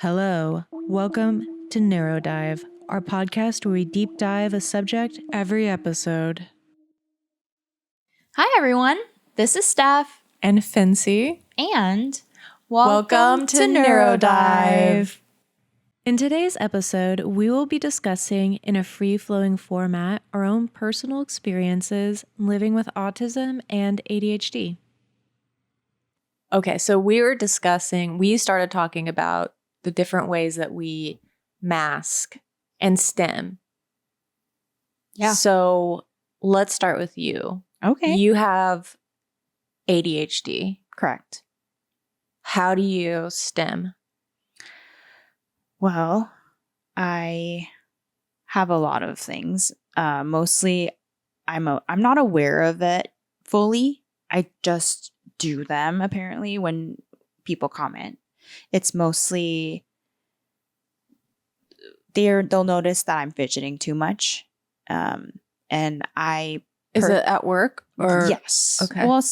Hello, welcome to Neuro-Dive, our podcast where we deep dive a subject every episode. Hi everyone, this is Steph And Phensy. and Welcome to Neuro-Dive. In today's episode, we will be discussing in a free-flowing format our own personal experiences living with autism and ADHD. Okay, so we started talking about the different ways that we mask and stim. Yeah. So let's start with you. Okay. You have ADHD. Correct. How do you stim? Well, I have a lot of things. Mostly I'm not aware of it fully. I just do them apparently when people comment. It's mostly they'll notice that I'm fidgeting too much. And I Is it at work or? Yes. Okay. Well,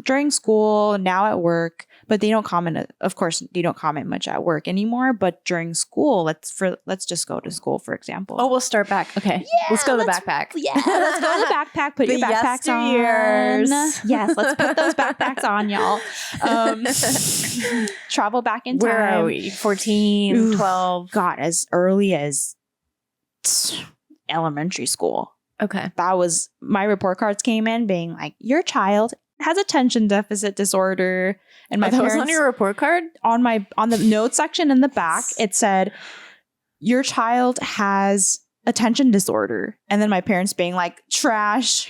during school, now at work, but they don't comment. Of course, they don't comment much at work anymore. But during school, let's just go to school, for example. Oh, we'll start back. Okay. Yeah, let's go to the backpack. Yeah, let's go to the backpack. Put The your backpacks yesteryears. on. Yes, let's put those backpacks on, y'all. Travel back in time. Where are we? 14, Oof. 12? God, as early as elementary school. Okay. That was my report cards came in being like, your child has attention deficit disorder. And my that parents, was on your report card? on the notes section in the back, it said, your child has attention disorder. And then my parents being like, trash.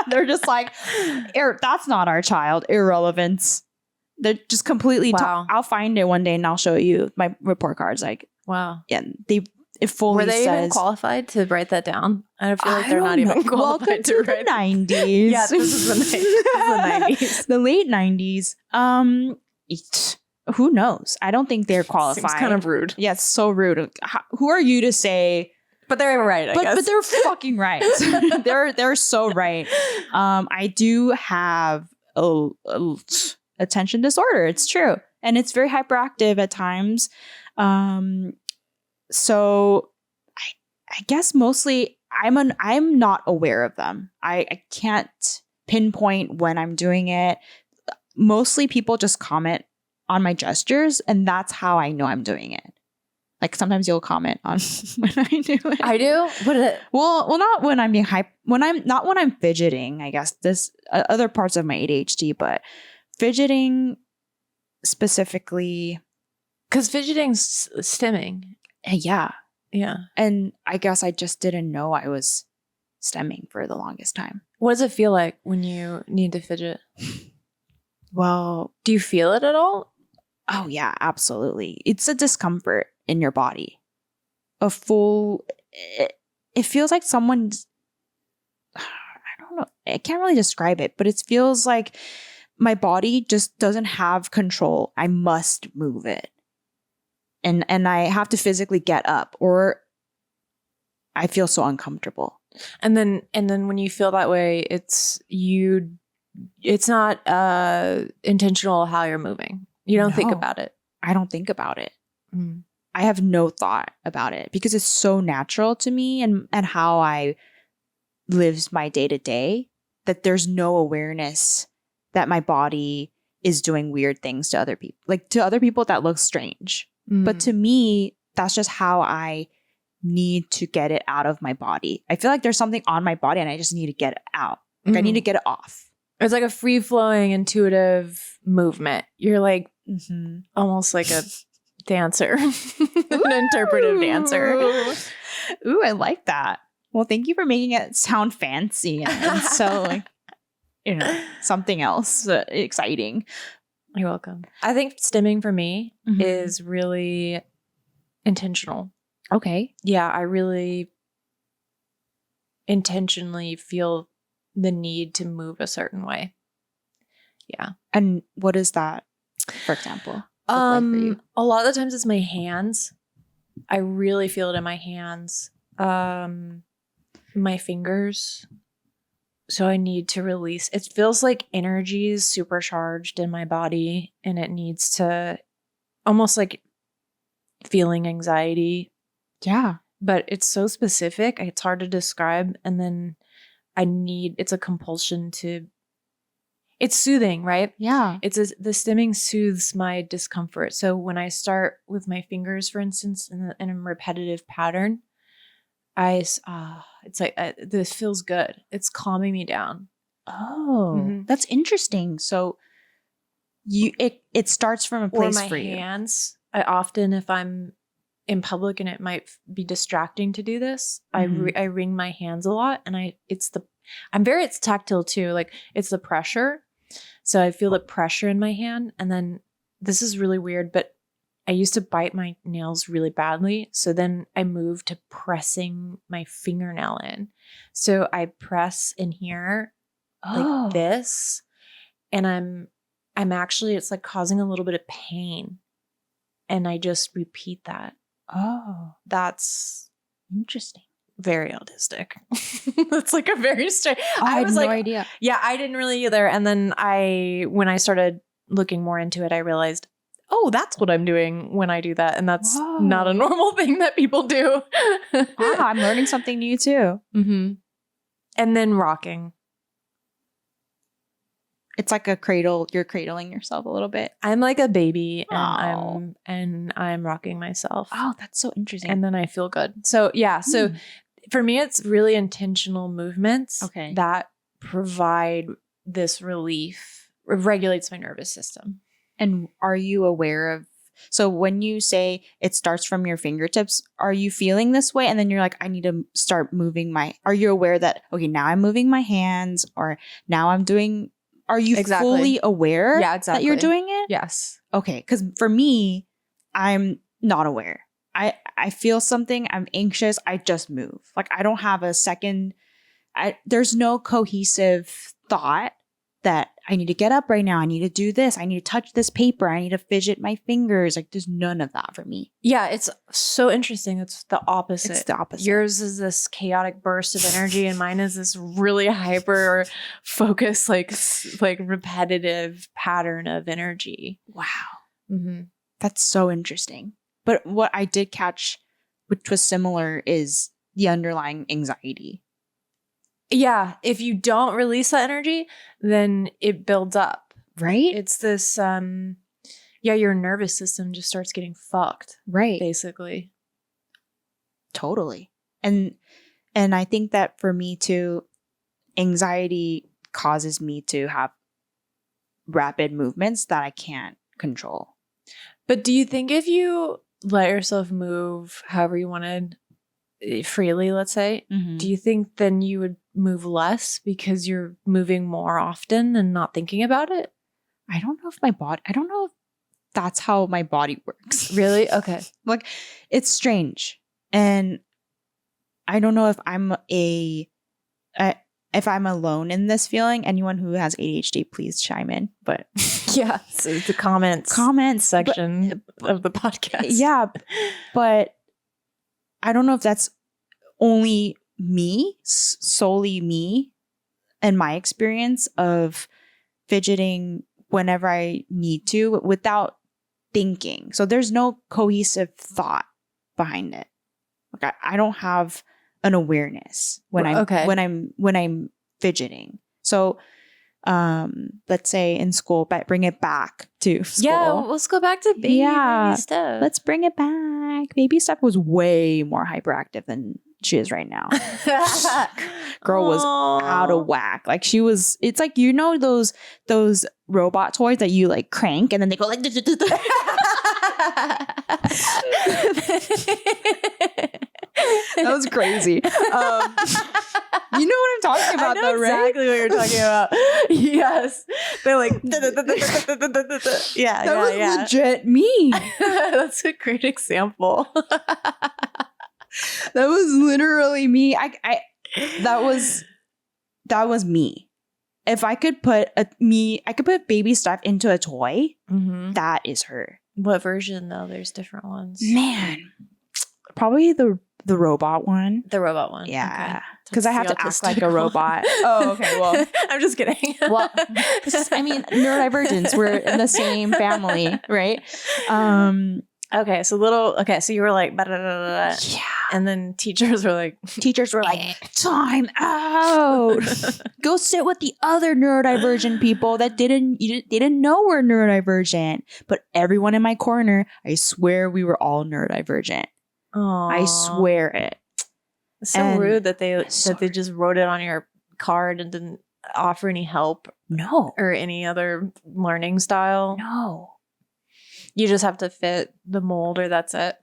They're just like, that's not our child. Irrelevance. They're just completely, Wow. I'll find it one day and I'll show you my report cards. Like, Wow. yeah, it fully Were they says, even qualified to write that down? I feel like they're not don't even know. qualified Welcome to to write the 90s. Yeah, this is the 90s. The late 90s. Who knows? I don't think they're qualified. Seems kind of rude. Yeah, it's so rude. Who are you to say? But they're right, I guess. But they're fucking right. they're so right. I do have a attention disorder. It's true, and it's very hyperactive at times. So I guess mostly I'm not aware of them. I can't pinpoint when I'm doing it. Mostly people just comment on my gestures, and that's how I know I'm doing it. Like sometimes you'll comment on when I do it. I do? Well, not when I'm being when I'm fidgeting, I guess this other parts of my ADHD, but fidgeting specifically. Because fidgeting's stimming. Yeah. Yeah. And I guess I just didn't know I was stemming for the longest time. What does it feel like when you need to fidget? Well, Do you feel it at all? oh yeah, absolutely. It's a discomfort in your body. It feels like someone's, I don't know, I can't really describe it, but it feels like my body just doesn't have control. I must move it. And I have to physically get up or I feel so uncomfortable. And then when you feel that way, it's not intentional how you're moving. You don't think No. about it. I don't think about it. Mm. I have no thought about it because it's so natural to me and how I live my day to day that there's no awareness that my body is doing weird things to other people. Like to other people that looks strange. But to me, that's just how I need to get it out of my body. I feel like there's something on my body and I just need to get it out. Like I need to get it off. It's like a free-flowing, intuitive movement. You're like almost like a dancer, an interpretive dancer. Ooh, I like that. Well, thank you for making it sound fancy and so like, something else exciting. You're welcome. I think stimming for me is really intentional. Okay. Yeah, I really intentionally feel the need to move a certain way. Yeah. And what is that, for example, look like for you? A lot of the times it's my hands. I really feel it in my hands. My fingers. So I need to release. It feels like energy is supercharged in my body and it needs to almost like feeling anxiety. Yeah. But it's so specific. It's hard to describe. And then it's a compulsion it's soothing, right? Yeah. The stimming soothes my discomfort. So when I start with my fingers, for instance, in a repetitive pattern, it's like, this feels good. It's calming me down. Oh, that's interesting. So it starts from a place or my for you. hands. I often, if I'm in public and it might be distracting to do this, I wring my hands a lot, and it's tactile too. Like, it's the pressure. So I feel the pressure in my hand, and then this is really weird, but I used to bite my nails really badly. So then I moved to pressing my fingernail in. So I press in here like this, and I'm actually, it's like causing a little bit of pain. And I just repeat that. Oh, that's interesting. Very autistic. That's like a very strange. I was no idea. Yeah, I didn't really either. And then when I started looking more into it, I realized, oh, that's what I'm doing when I do that. And that's not a normal thing that people do. Wow, I'm learning something new too. Mm-hmm. And then rocking. It's like a cradle. You're cradling yourself a little bit. I'm like a baby, and I'm rocking myself. Oh, that's so interesting. And then I feel good. So yeah. So for me, it's really intentional movements that provide this relief. It regulates my nervous system. And are you aware of? So when you say it starts from your fingertips, are you feeling this way? And then you're like, I need to start moving are you aware that, okay, now I'm moving my hands, or now I'm doing, are you fully aware that you're doing it? Yes. Okay. Because for me, I'm not aware. I feel something, I'm anxious, I just move. Like, I don't have a second, there's no cohesive thought that I need to get up right now. I need to do this. I need to touch this paper. I need to fidget my fingers. Like, there's none of that for me. Yeah, it's so interesting. It's the opposite. It's the opposite. Yours is this chaotic burst of energy, and mine is this really hyper focused, like repetitive pattern of energy. Wow. Mm-hmm. That's so interesting. But what I did catch, which was similar, is the underlying anxiety. Yeah, if you don't release that energy, then it builds up. Right? It's this, your nervous system just starts getting fucked. Right. Basically. Totally. And I think that for me too, anxiety causes me to have rapid movements that I can't control. But do you think if you let yourself move however you wanted, freely, let's say, do you think then you would move less because you're moving more often and not thinking about it? I don't know if that's how my body works. Really? Okay. Like, it's strange. And I don't know if if I'm alone in this feeling. Anyone who has ADHD, please chime in. But yeah, so the comments section of the podcast. Yeah, but I don't know if that's only me, solely me, and my experience of fidgeting whenever I need to without thinking. So there's no cohesive thought behind it. Like, I don't have an awareness when I'm fidgeting. So let's say in school, but bring it back to school. Yeah, let's go back to baby Steph. Let's bring it back. Baby Steph was way more hyperactive than she is right now. Girl was out of whack. Like, she was, it's like, you know, those robot toys that you like crank and then they go like that was crazy. You know what I'm talking about, I know though, right? exactly what you're talking about. Yes. They're like, yeah. That was legit me. That's a great example. That was literally me. That was me. If I could put I could put baby Steph into a toy. That is her. What version though? There's different ones. Man, probably the The robot one. The robot one. Yeah. Okay. Because I have to act like a robot. Oh, okay. Well, I'm just kidding. well, I mean, neurodivergents, we're in the same family, right? Okay, so you were like, yeah. And then teachers were like, time out. Go sit with the other neurodivergent people that didn't know we're neurodivergent. But everyone in my corner, I swear we were all neurodivergent. Aww. I swear it. It's so rude that they just wrote it on your card and didn't offer any help. No. Or any other learning style. No. You just have to fit the mold or that's it.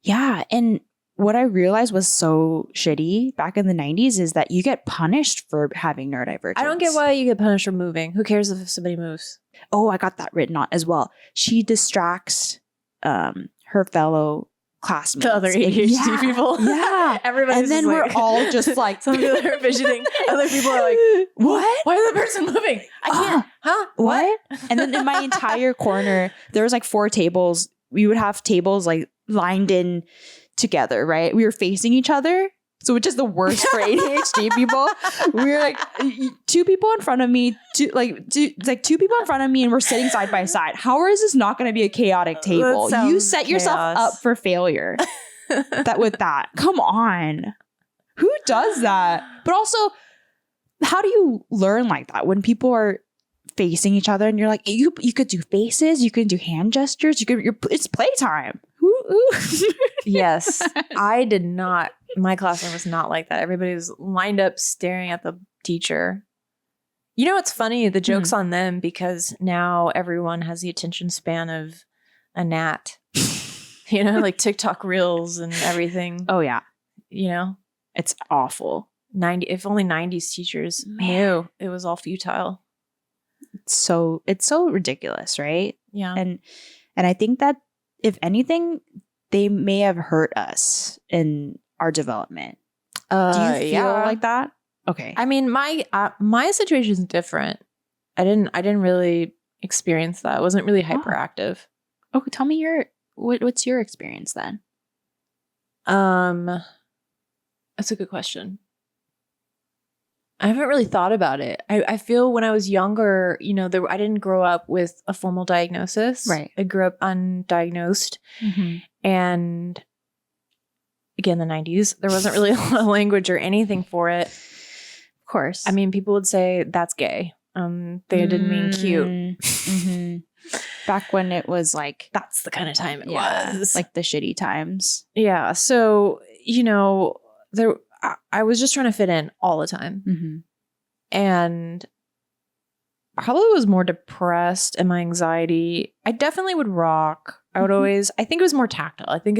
Yeah. And what I realized was so shitty back in the 90s is that you get punished for having neurodivergence. I don't get why you get punished for moving. Who cares if somebody moves? Oh, I got that written on as well. She distracts her fellow classmates. The other ADHD people. Yeah. Everybody's and then we're all just like some people are fidgeting. Other people are like, what? Why is the person moving? I can't. Huh? What? And then in my entire corner, there was like 4 tables. We would have tables like lined in together, right? We were facing each other. So which is the worst for ADHD people. We were like 2 people in front of me, two people in front of me, and we're sitting side by side. How is this not going to be a chaotic table? You set yourself up for failure. that. Come on. Who does that? But also, how do you learn like that when people are facing each other and you're like, you could do faces, you can do hand gestures, it's playtime. Yes. I did not. My classroom was not like that. Everybody was lined up staring at the teacher. You know what's funny? The joke's on them because now everyone has the attention span of a gnat. You know, like TikTok reels and everything. Oh, yeah. You know? It's awful. If only 90s teachers knew it was all futile. It's so ridiculous, right? Yeah. And I think that if anything, they may have hurt us in our development. Do you feel like that? Okay. I mean, my situation is different. I didn't really experience that. I wasn't really hyperactive. Oh, tell me what's your experience then? That's a good question. I haven't really thought about it. I feel when I was younger, you know, I didn't grow up with a formal diagnosis. Right. I grew up undiagnosed. Mm-hmm. And again, the 90s, there wasn't really a lot of language or anything for it. Of course. I mean, people would say that's gay. They didn't mean cute. Mm-hmm. Back when it was like, that's the kind of time it was. Like the shitty times. Yeah. So, you know, I was just trying to fit in all the time. Mm-hmm. And probably was more depressed, and my anxiety. I definitely would rock. I would always, I think it was more tactile. I think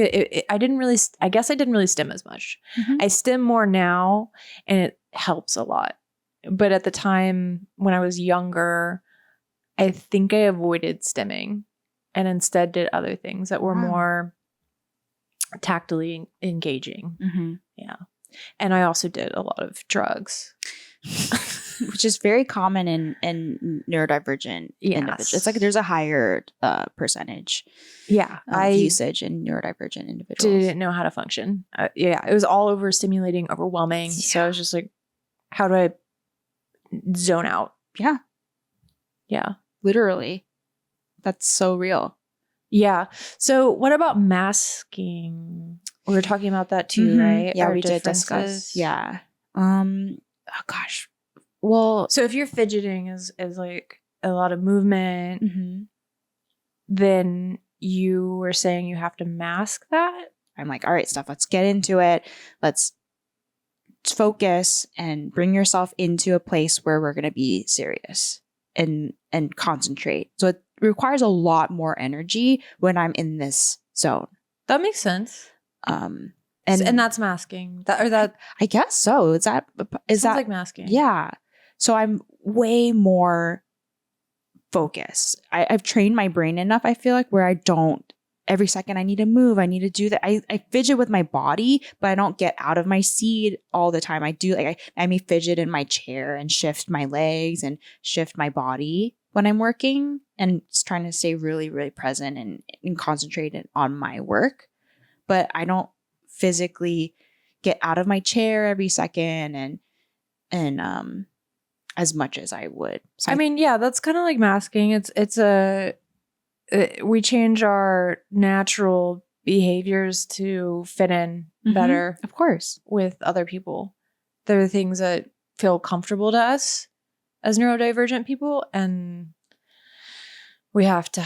I didn't really stim as much. Mm-hmm. I stim more now and it helps a lot. But at the time when I was younger, I think I avoided stimming and instead did other things that were more tactily engaging. Mm-hmm. Yeah. And I also did a lot of drugs. Which is very common in neurodivergent individuals. It's like there's a higher percentage of usage in neurodivergent individuals. Didn't know how to function. It was all overstimulating, overwhelming. Yeah. So I was just like, how do I zone out? Yeah. Yeah. Literally. That's so real. Yeah. So what about masking? We were talking about that too, right? Yeah, we did discuss. Yeah. Oh gosh. Well, so if you're fidgeting is like a lot of movement, then you were saying you have to mask that? I'm like, all right, Steph, let's get into it. Let's focus and bring yourself into a place where we're going to be serious and concentrate. So it requires a lot more energy when I'm in this zone. That makes sense. And that's masking. That I guess so. Is that like masking? Yeah. So I'm way more focused. I've trained my brain enough, I feel like, where I don't every second I need to move. I need to do that. I fidget with my body, but I don't get out of my seat all the time. I do I may fidget in my chair and shift my legs and shift my body when I'm working and just trying to stay really, really present and concentrated on my work. But I don't physically get out of my chair every second and as much as I would. So I mean, yeah, that's kind of like masking. We change our natural behaviors to fit in better, of course, with other people. There are things that feel comfortable to us as neurodivergent people, and we have to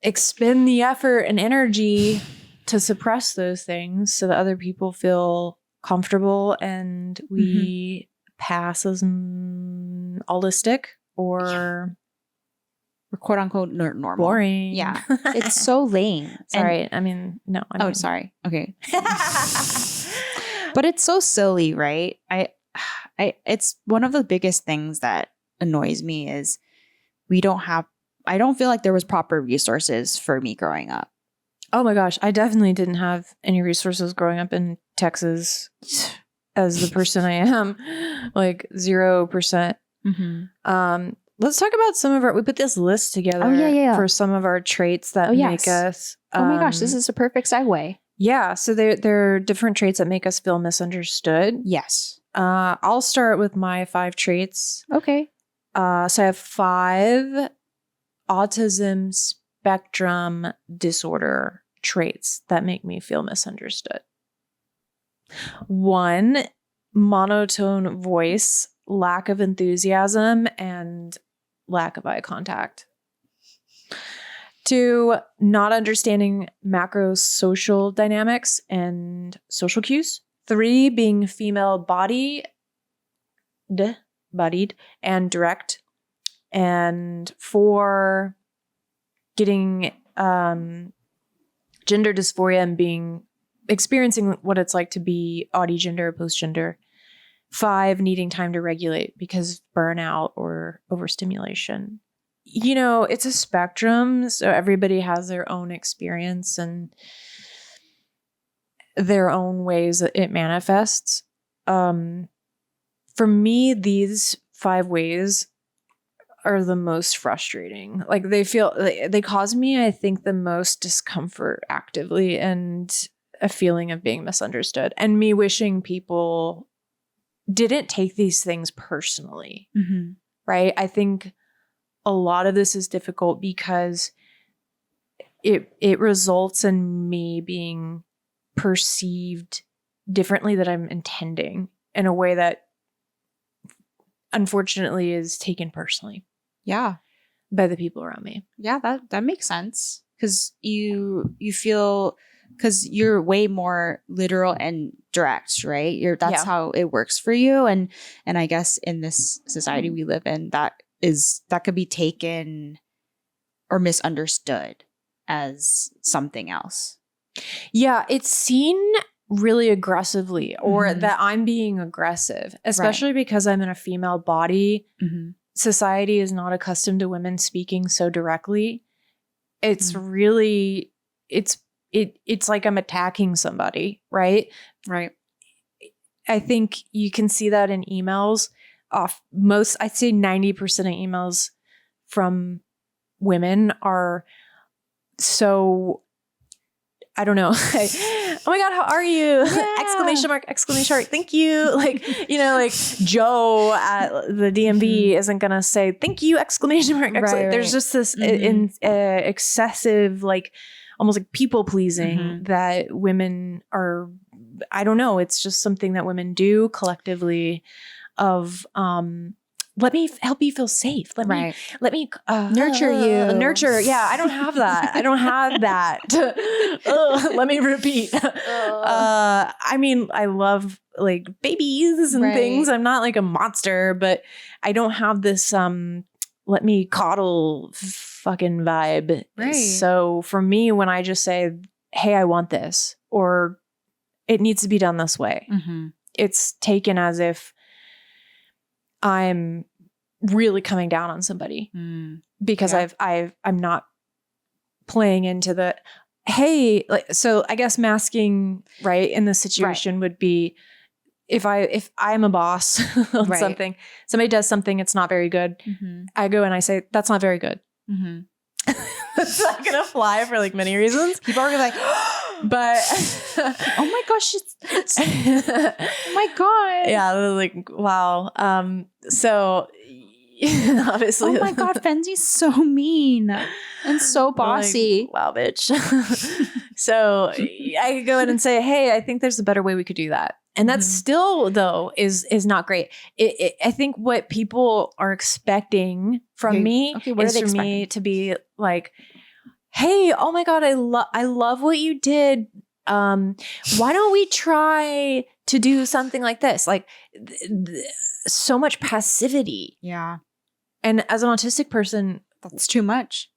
expend the effort and energy to suppress those things so that other people feel comfortable and we pass as holistic or quote unquote normal. Boring. Yeah. It's so lame. Sorry. I mean, no. Sorry. Okay. But it's so silly, right? It's one of the biggest things that annoys me is I don't feel like there was proper resources for me growing up. Oh my gosh. I definitely didn't have any resources growing up in Texas as the person I am. Like 0%. Let's talk about we put this list together for some of our traits that make us. Oh my gosh, this is a perfect segue. Yeah. So there are different traits that make us feel misunderstood. Yes. I'll start with my 5 traits. Okay. So I have 5 autism spectrum disorder traits that make me feel misunderstood. 1, monotone voice, lack of enthusiasm, and lack of eye contact. 2, not understanding macro social dynamics and social cues. 3, being female bodied and direct. And 4, getting gender dysphoria and experiencing what it's like to be audi-gender or post-gender. 5, needing time to regulate because burnout or overstimulation. You know, it's a spectrum, so everybody has their own experience and their own ways that it manifests. For me, these 5 ways are the most frustrating. Like they cause me, I think, the most discomfort actively and a feeling of being misunderstood and me wishing people didn't take these things personally. Right? I think a lot of this is difficult because it results in me being perceived differently than I'm intending in a way that unfortunately is taken personally. Yeah. By the people around me. Yeah, that makes sense. Because you feel, because you're way more literal and direct, right? That's how it works for you. And I guess in this society we live in, that could be taken or misunderstood as something else. Yeah, it's seen really aggressively or that I'm being aggressive, especially because I'm in a female body. Society is not accustomed to women speaking so directly. It's really, it's like I'm attacking somebody, right? Right. I think you can see that in emails. I'd say 90% of emails from women are so, I don't know. Oh my God, how are you? Yeah. Exclamation mark. Thank you. Like Joe at the DMV isn't going to say, thank you, exclamation mark. Right. There's just this excessive, like almost like people pleasing that women are, I don't know. It's just something that women do collectively of, let me help you feel safe. Let me nurture you. Nurture. Yeah, I don't have that. Let me repeat. I mean, I love like babies and things. I'm not like a monster, but I don't have this let me coddle fucking vibe. Right. So for me, when I just say, hey, I want this, or it needs to be done this way, it's taken as if I'm really coming down on somebody because I'm not playing into the, hey, like, so I guess masking right in this situation would be if I'm a boss on something, somebody does something, it's not very good. I go and I say, that's not very good. That's not going to fly for like many reasons. People are like, But oh my gosh, oh my god. Yeah, like wow. So obviously, oh my god, Fensy's so mean and so bossy. Like, wow, bitch. So I could go in and say, hey, I think there's a better way we could do that. And that's still, though, is not great. I think what people are expecting from me is for me to be like, hey, oh my God, I love what you did. Why don't we try to do something like this? Like so much passivity. Yeah. And as an autistic person, that's too much.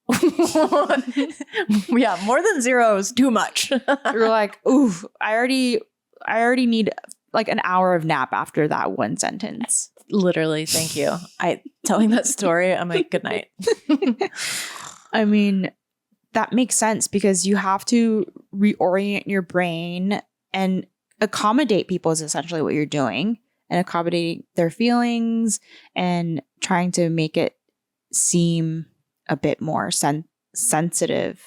Yeah, more than 0 is too much. You're like, ooh, I already need like an hour of nap after that one sentence. Literally, thank you. Telling that story, I'm like, good night. I mean, that makes sense because you have to reorient your brain and accommodate people is essentially what you're doing, and accommodating their feelings and trying to make it seem a bit more sensitive.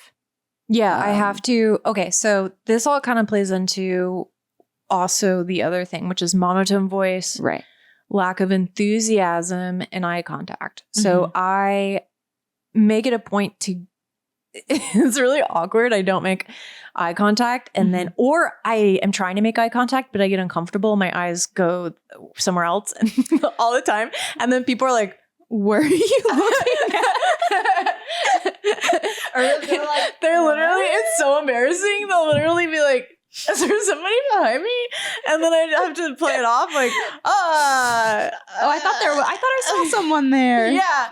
Yeah, I have to. Okay, so this all kind of plays into also the other thing, which is monotone voice, right? Lack of enthusiasm and eye contact. So I make it a point to, it's really awkward. I don't make eye contact and then, or I am trying to make eye contact, but I get uncomfortable. My eyes go somewhere else and all the time. And then people are like, where are you looking at? Or they're literally, it's so embarrassing. They'll literally be like, is there somebody behind me? And then I have to play it off like, I thought I saw someone there. Yeah.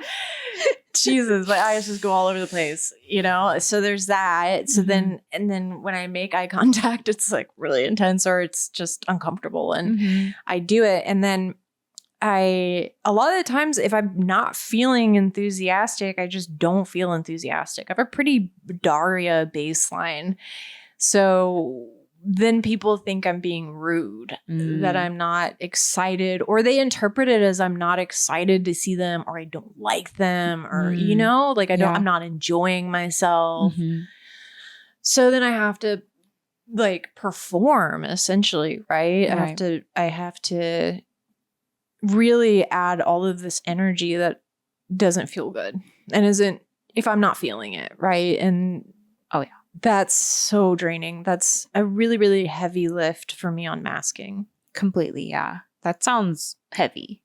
Jesus, my eyes just go all over the place, you know? So there's that. So then when I make eye contact, it's like really intense or it's just uncomfortable and I do it. And then a lot of the times if I'm not feeling enthusiastic, I just don't feel enthusiastic. I have a pretty Daria baseline. So then people think I'm being rude, that I'm not excited, or they interpret it as I'm not excited to see them, or I don't like them, or, you know, like I'm not enjoying myself. So then I have to like perform essentially, right? I have to really add all of this energy that doesn't feel good and isn't, if I'm not feeling it, right? And that's so draining. That's a really, really heavy lift for me on masking. Completely, yeah. That sounds heavy.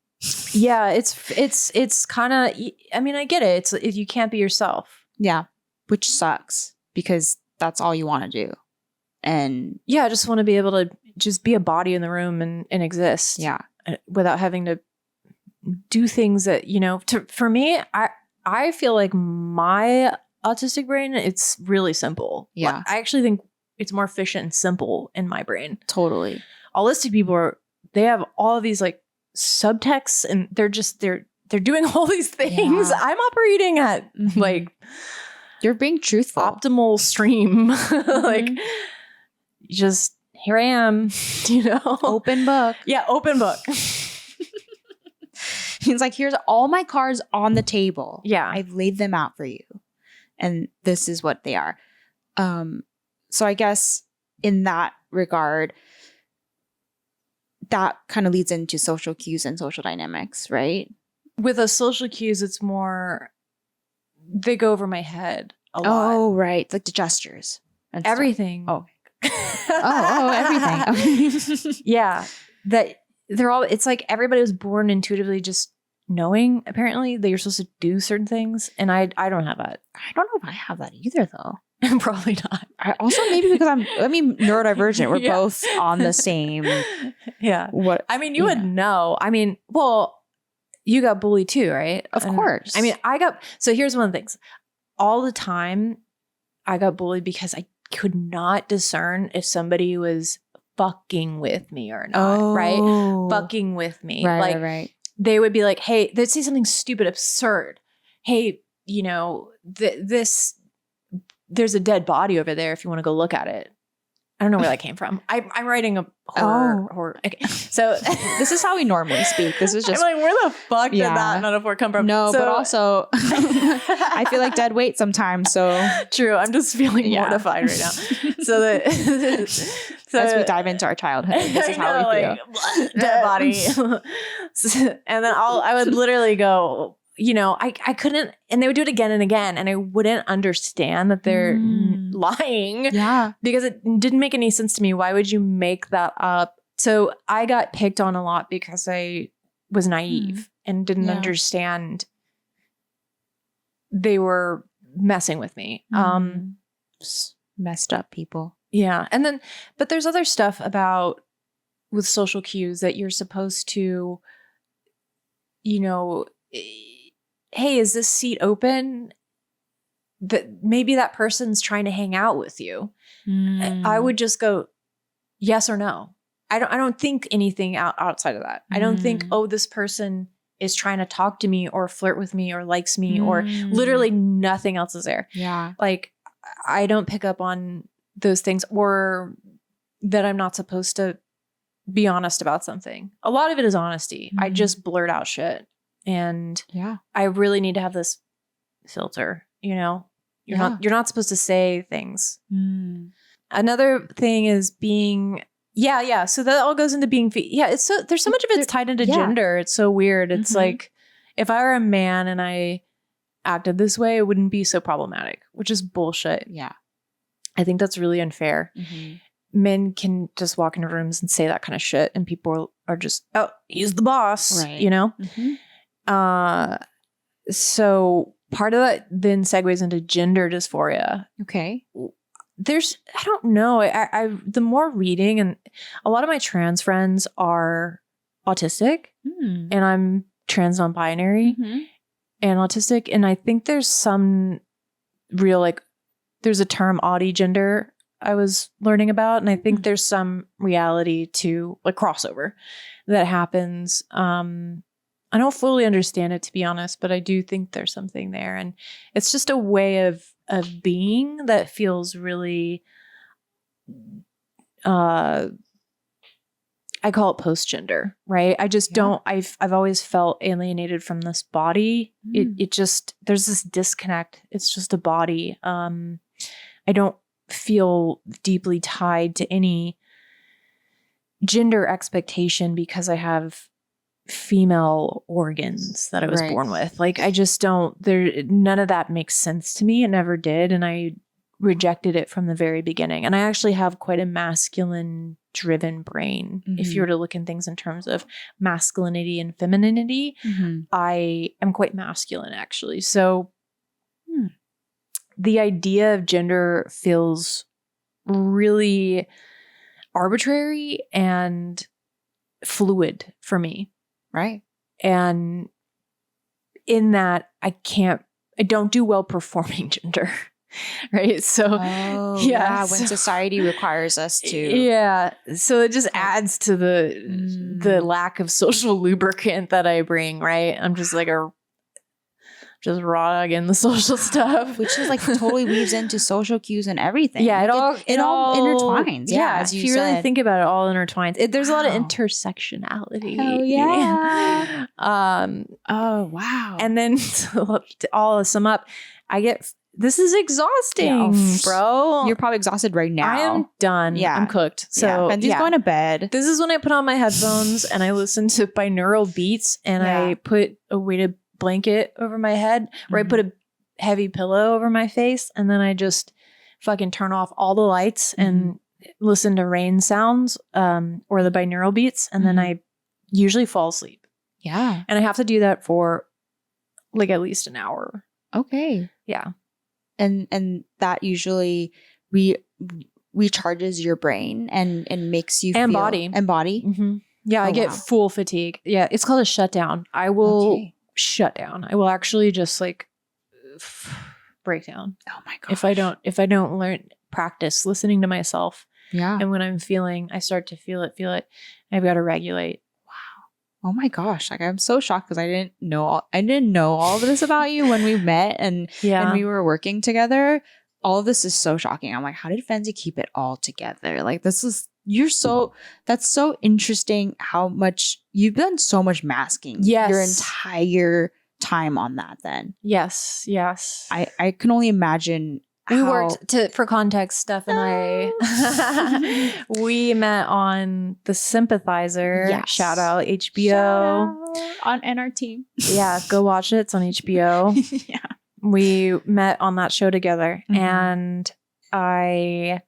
Yeah, it's kind of, I mean, I get it. It's if you can't be yourself. Yeah, which sucks because that's all you want to do. And yeah, I just want to be able to just be a body in the room and exist. Yeah. Without having to do things that, you know, for me, I feel like my autistic brain, it's really simple. Yeah. I actually think it's more efficient and simple in my brain. Totally. Autistic people they have all of these like subtexts and they're doing all these things. Yeah. I'm operating at like, you're being truthful. Optimal stream. Like just here I am, you know, open book. Yeah. Open book. He's like, here's all my cards on the table. Yeah. I've laid them out for you. And this is what they are. So I guess in that regard, that kind of leads into social cues and social dynamics, right? With the social cues, it's more, they go over my head a lot. Oh, right. Like the gestures. And everything. Stuff. Everything. Yeah. That they're all, it's like everybody was born intuitively just knowing, apparently, that you're supposed to do certain things. And I don't have that. I don't know if I have that either, though. Probably not. I also maybe because neurodivergent. We're both on the same. Yeah. What? I mean, you would know. I mean, well, you got bullied too, right? Of course. I mean, so here's one of the things. All the time, I got bullied because I could not discern if somebody was fucking with me or not, right? Fucking with me. Right. They would be like, hey, they'd say something stupid, absurd. Hey, you know, there's a dead body over there if you want to go look at it. I don't know where that came from. I'm writing a horror. Okay. So this is how we normally speak. This is just I'm like, where the fuck did that metaphor come from? No, but also I feel like dead weight sometimes. So true. I'm just feeling mortified right now. So as we dive into our childhood, this is how we feel. Dead body. And then I would literally go, you know, I couldn't, and they would do it again and again, and I wouldn't understand that they're lying. Yeah. Because it didn't make any sense to me. Why would you make that up? So I got picked on a lot because I was naive and didn't understand they were messing with me. Messed up people. Yeah. And then, but there's other stuff about with social cues that you're supposed to, you know, hey, is this seat open? That maybe that person's trying to hang out with you. I would just go yes or no. I don't think anything outside of that. I don't think, oh, this person is trying to talk to me or flirt with me or likes me or literally nothing else is there. Yeah. Like I don't pick up on those things, or that I'm not supposed to be honest about something. A lot of it is honesty. I just blurt out shit. And I really need to have this filter, you know? You're not supposed to say things. Another thing is being so that all goes into being it's so there's so much of it's tied into gender. It's so weird. It's like if I were a man and I acted this way, it wouldn't be so problematic, which is bullshit. Yeah. I think that's really unfair. Men can just walk into rooms and say that kind of shit, and people are just, oh, he's the boss, right. You know? So part of that then segues into gender dysphoria. Okay. I don't know. I the more reading, and a lot of my trans friends are autistic, and I'm trans non-binary and autistic. And I think there's some real, like, there's a term gender I was learning about. And I think there's some reality to like crossover that happens. I don't fully understand it, to be honest, but I do think there's something there. And it's just a way of being that feels really, I call it post-gender, right? I just don't, I've always felt alienated from this body. It just, there's this disconnect. It's just a body. I don't feel deeply tied to any gender expectation because I have female organs that I was born with. Like, I just don't, none of that makes sense to me. It never did. And I rejected it from the very beginning. And I actually have quite a masculine driven brain. If you were to look in things in terms of masculinity and femininity, I am quite masculine, actually. So the idea of gender feels really arbitrary and fluid for me. Right. And in that, I don't do well performing gender. Right. So, when society requires us to. Yeah. So it just adds to the lack of social lubricant that I bring. Right. I'm just like just raw in the social stuff, which is like totally weaves into social cues and everything. Yeah, it all intertwines. Yeah, as you really think about it, all intertwines. There's a lot of intersectionality. Hell yeah. Oh wow. And then to all sum up, this is exhausting, bro. You're probably exhausted right now. I am done. Yeah, I'm cooked. So Fensy's going to bed. This is when I put on my headphones and I listen to binaural beats, and I put a weighted blanket over my head, or I put a heavy pillow over my face, and then I just fucking turn off all the lights and listen to rain sounds or the binaural beats, and then I usually fall asleep. Yeah. And I have to do that for like at least an hour. Okay. Yeah. And that usually recharges your brain and makes you and feel body. Yeah, I get full fatigue. Yeah, it's called a shutdown. I will shut down. I will actually just like break down. Oh my god! If I don't practice listening to myself. Yeah. And when I'm I start to feel it. I've got to regulate. Wow. Oh my gosh! Like, I'm so shocked because I didn't know all of this about you when we met and we were working together. all of this is so shocking. I'm like, how did Phensy keep it all together? Like, that's so interesting how much you've done so much masking. Yes. Your entire time on that then. Yes. I can only imagine. We worked for context, Steph and I, we met on The Sympathizer. Yes. Shout out HBO. Shout out on NRT. Yeah, go watch it. It's on HBO. Yeah. We met on that show together, Mhm. and I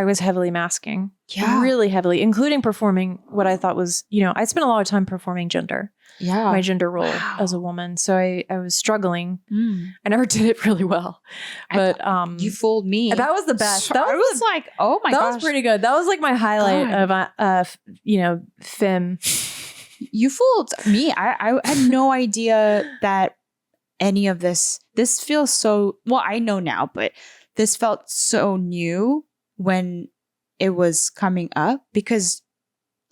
was heavily masking. Yeah. Really heavily, including performing what I thought was, I spent a lot of time performing gender. Yeah. My gender role Wow. as a woman. So I was struggling. Mm. I never did it really well. But You fooled me. that was the best. So That I was was like, oh my that gosh. was pretty good. That was like my highlight of fem. You fooled me. I had no idea that any of this feels so, well, I know now, but this felt so new when it was coming up, because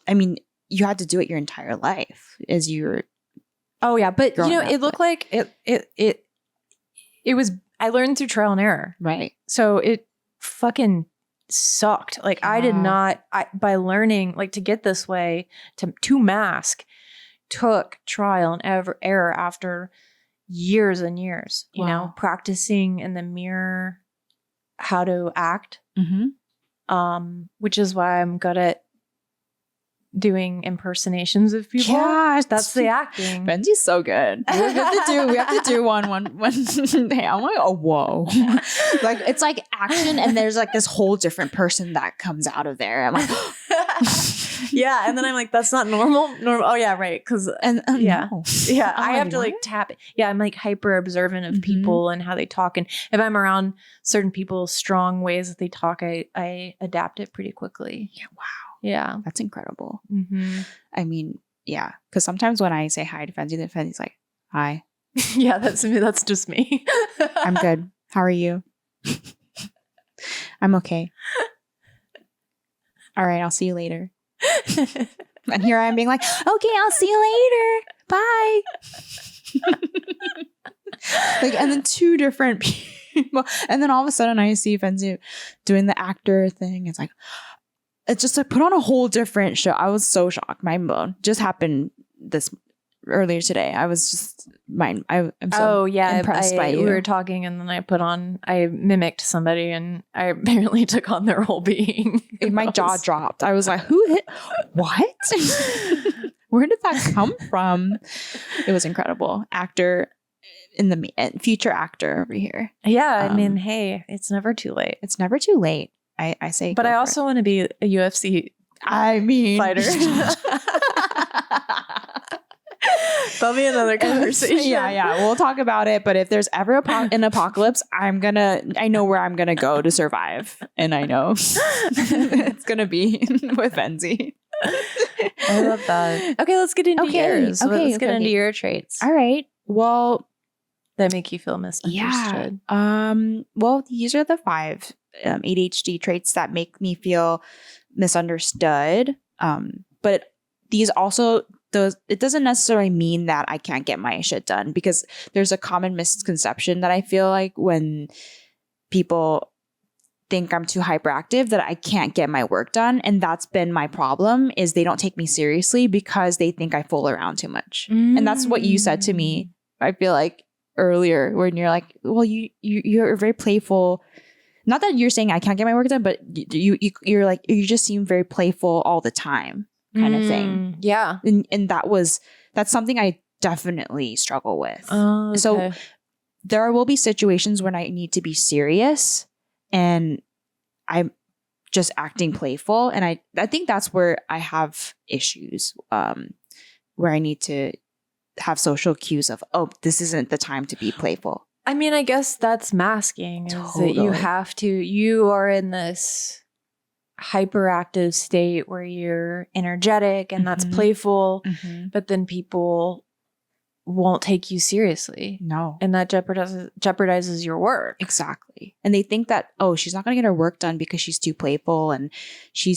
I mean, you had to do it your entire life as you were. Oh yeah, but growing up, it looked like it was. I learned through trial and error, Right. so it fucking sucked. Like I did not. By learning, like to get this way to mask, took trial and error after years and years. You know, Wow. practicing in the mirror how to act. Mm-hmm. Which is why I'm good at doing impersonations of people. Yeah, That's the acting. Phensy so good. We have to do one day. I'm like, oh, whoa. Like, it's like action, and there's like this whole different person that comes out of there. I'm like, Yeah, and then I'm like, that's not normal. Oh yeah, right. Because and yeah, no. yeah, I'm I have to what? like tap it. Yeah, I'm like hyper observant of Mhm. people and how they talk, and if I'm around certain people's strong ways that they talk, I adapt it pretty quickly. Yeah, wow. Yeah. That's incredible. Mm-hmm. I mean, yeah. Because sometimes when I say hi to Phensy, then Fensy's like, hi, Yeah, that's just me. I'm good. How are you? I'm okay. All right, I'll see you later. And here I am being like, okay, I'll see you later. Bye. Like, and then two different people. And then all of a sudden I see Phensy doing the actor thing. It's like, it's just like put on a whole different show. I was so shocked. Mind blown. Just happened this earlier today. I was just I'm so impressed by you. We were talking, and then I mimicked somebody, and I apparently took on their whole being. My jaw dropped. I was like, who hit what? Where did that come from? It was incredible. Actor in the future actor over here. Yeah, I mean, hey, it's never too late. It's never too late. I say, but I also want to be a UFC fighter. That'll be another conversation. Yeah. We'll talk about it. But if there's ever an apocalypse, I know where I'm gonna go to survive, and I know it's gonna be with Phensy. I love that. Okay, let's get into yours. Let's get into your traits. All right. Well, that make you feel misunderstood. Yeah. Well, these are the 5 ADHD traits that make me feel misunderstood. But these also, it doesn't necessarily mean that I can't get my shit done, because there's a common misconception that I feel like when people think I'm too hyperactive that I can't get my work done. And that's been my problem, is they don't take me seriously because they think I fool around too much. And that's what you said to me, I feel like, earlier, when you're like, well, you're very playful. Not that you're saying I can't get my work done, but you're like, you just seem very playful all the time, kind of thing. Yeah. And that's something I definitely struggle with. Oh, okay. So there will be situations when I need to be serious and I'm just acting playful. And I think that's where I have issues, where I need to have social cues of, oh, this isn't the time to be playful. I mean, I guess that's masking. Is Totally. that you are in this hyperactive state where you're energetic and that's playful, but then people won't take you seriously. No. And that jeopardizes your work. Exactly. And they think that, oh, she's not going to get her work done because she's too playful, and she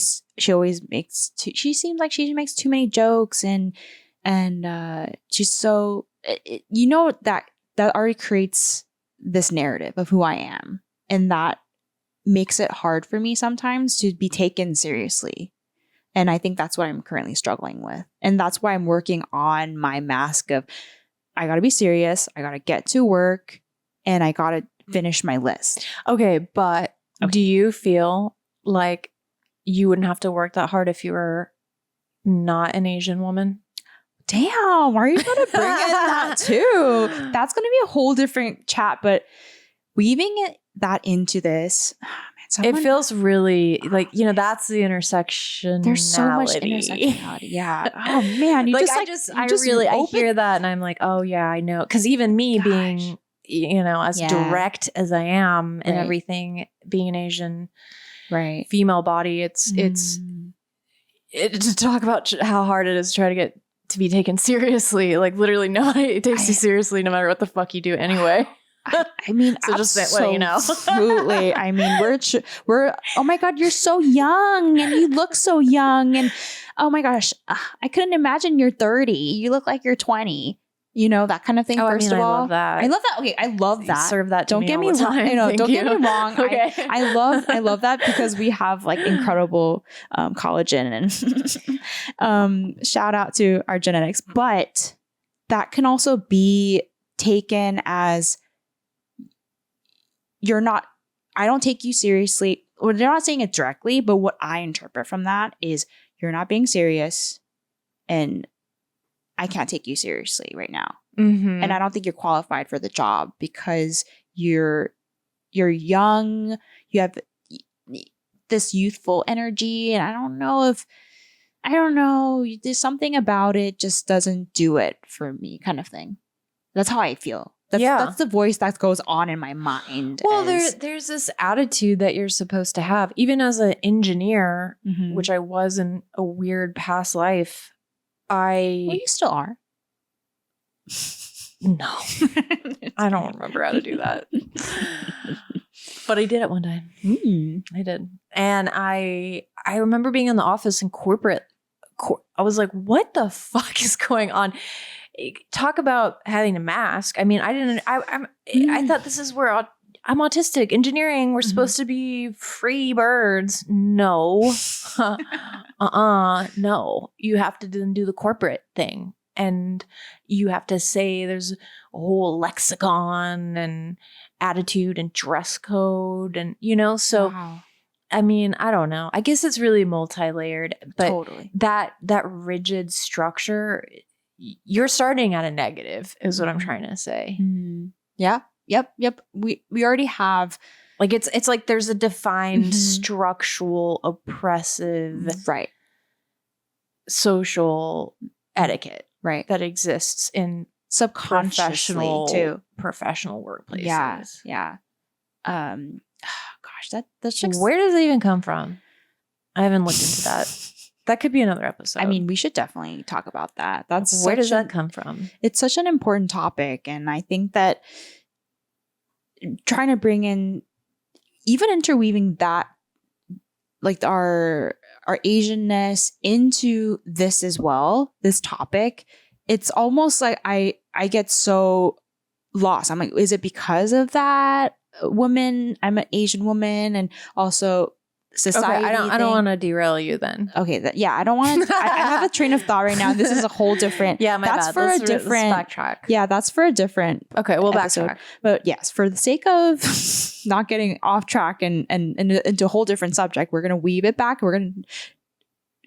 always makes she seems like she makes too many jokes, and she's so that already creates this narrative of who I am. And that makes it hard for me sometimes to be taken seriously. And I think that's what I'm currently struggling with. And that's why I'm working on my mask of, I got to be serious. I got to get to work and I got to finish my list. Okay. But do you feel like you wouldn't have to work that hard if you were not an Asian woman? Damn, are you going to bring in that too? That's going to be a whole different chat, but weaving that into this, it feels really like, you know, that's the intersection. There's so much intersectionality. Yeah. Oh man, I hear that and I'm like, oh yeah, I know. Because even me being, you know, as direct as I am and everything, being an Asian female body, it's to talk about how hard it is to try to get to be taken seriously. Like literally nobody takes you seriously no matter what the fuck you do anyway. I mean, so just letting you know. Absolutely. I mean, we're, oh my God, you're so young and you look so young. And oh my gosh, I couldn't imagine you're 30. You look like you're 20. You know, that kind of thing. First of all, I love that. I love that. Okay. I love that. Serve that to don't me get all me the wrong. time. I know, don't get me wrong. Okay. I love that because we have like incredible collagen and shout out to our genetics. But that can also be taken as I don't take you seriously. Well, they're not saying it directly, but what I interpret from that is you're not being serious and I can't take you seriously right now. Mm-hmm. And I don't think you're qualified for the job because you're young, you have this youthful energy. And I don't know, there's something about it just doesn't do it for me kind of thing. That's how I feel. That's the voice that goes on in my mind. Well, there's this attitude that you're supposed to have, even as an engineer, which I was in a weird past life. Well, you still are. No, I don't remember how to do that. But I did it one time. I did. And I remember being in the office in corporate. I was like, what the fuck is going on? Talk about having a mask. I mean, I thought this is where I'm autistic. Engineering, we're supposed to be free birds. No. No. You have to then do the corporate thing. And you have to say there's a whole lexicon and attitude and dress code and, you know, so wow. I mean, I don't know. I guess it's really multi-layered, but totally. that rigid structure, you're starting at a negative is what I'm trying to say. Yeah. Yep. We already have like it's like there's a defined structural oppressive social etiquette that exists in subconsciously professional workplaces. Yeah. Gosh, that's just where does it even come from? I haven't looked into that. That could be another episode. I mean, we should definitely talk about that. That's where does that come from? It's such an important topic, and I think that trying to bring in, even interweaving that, like our Asianness into this as well, this topic, it's almost like I get so lost. I'm like, is it because of that woman? I'm an Asian woman, and also society. Okay, I don't want to derail you then. Okay, I don't want to. I have a train of thought right now. This is a whole different. That's bad. For a different backtrack. Yeah, that's for a different. Okay, we'll episode. Backtrack. But yes, for the sake of not getting off track and into a whole different subject, we're gonna weave it back. We're gonna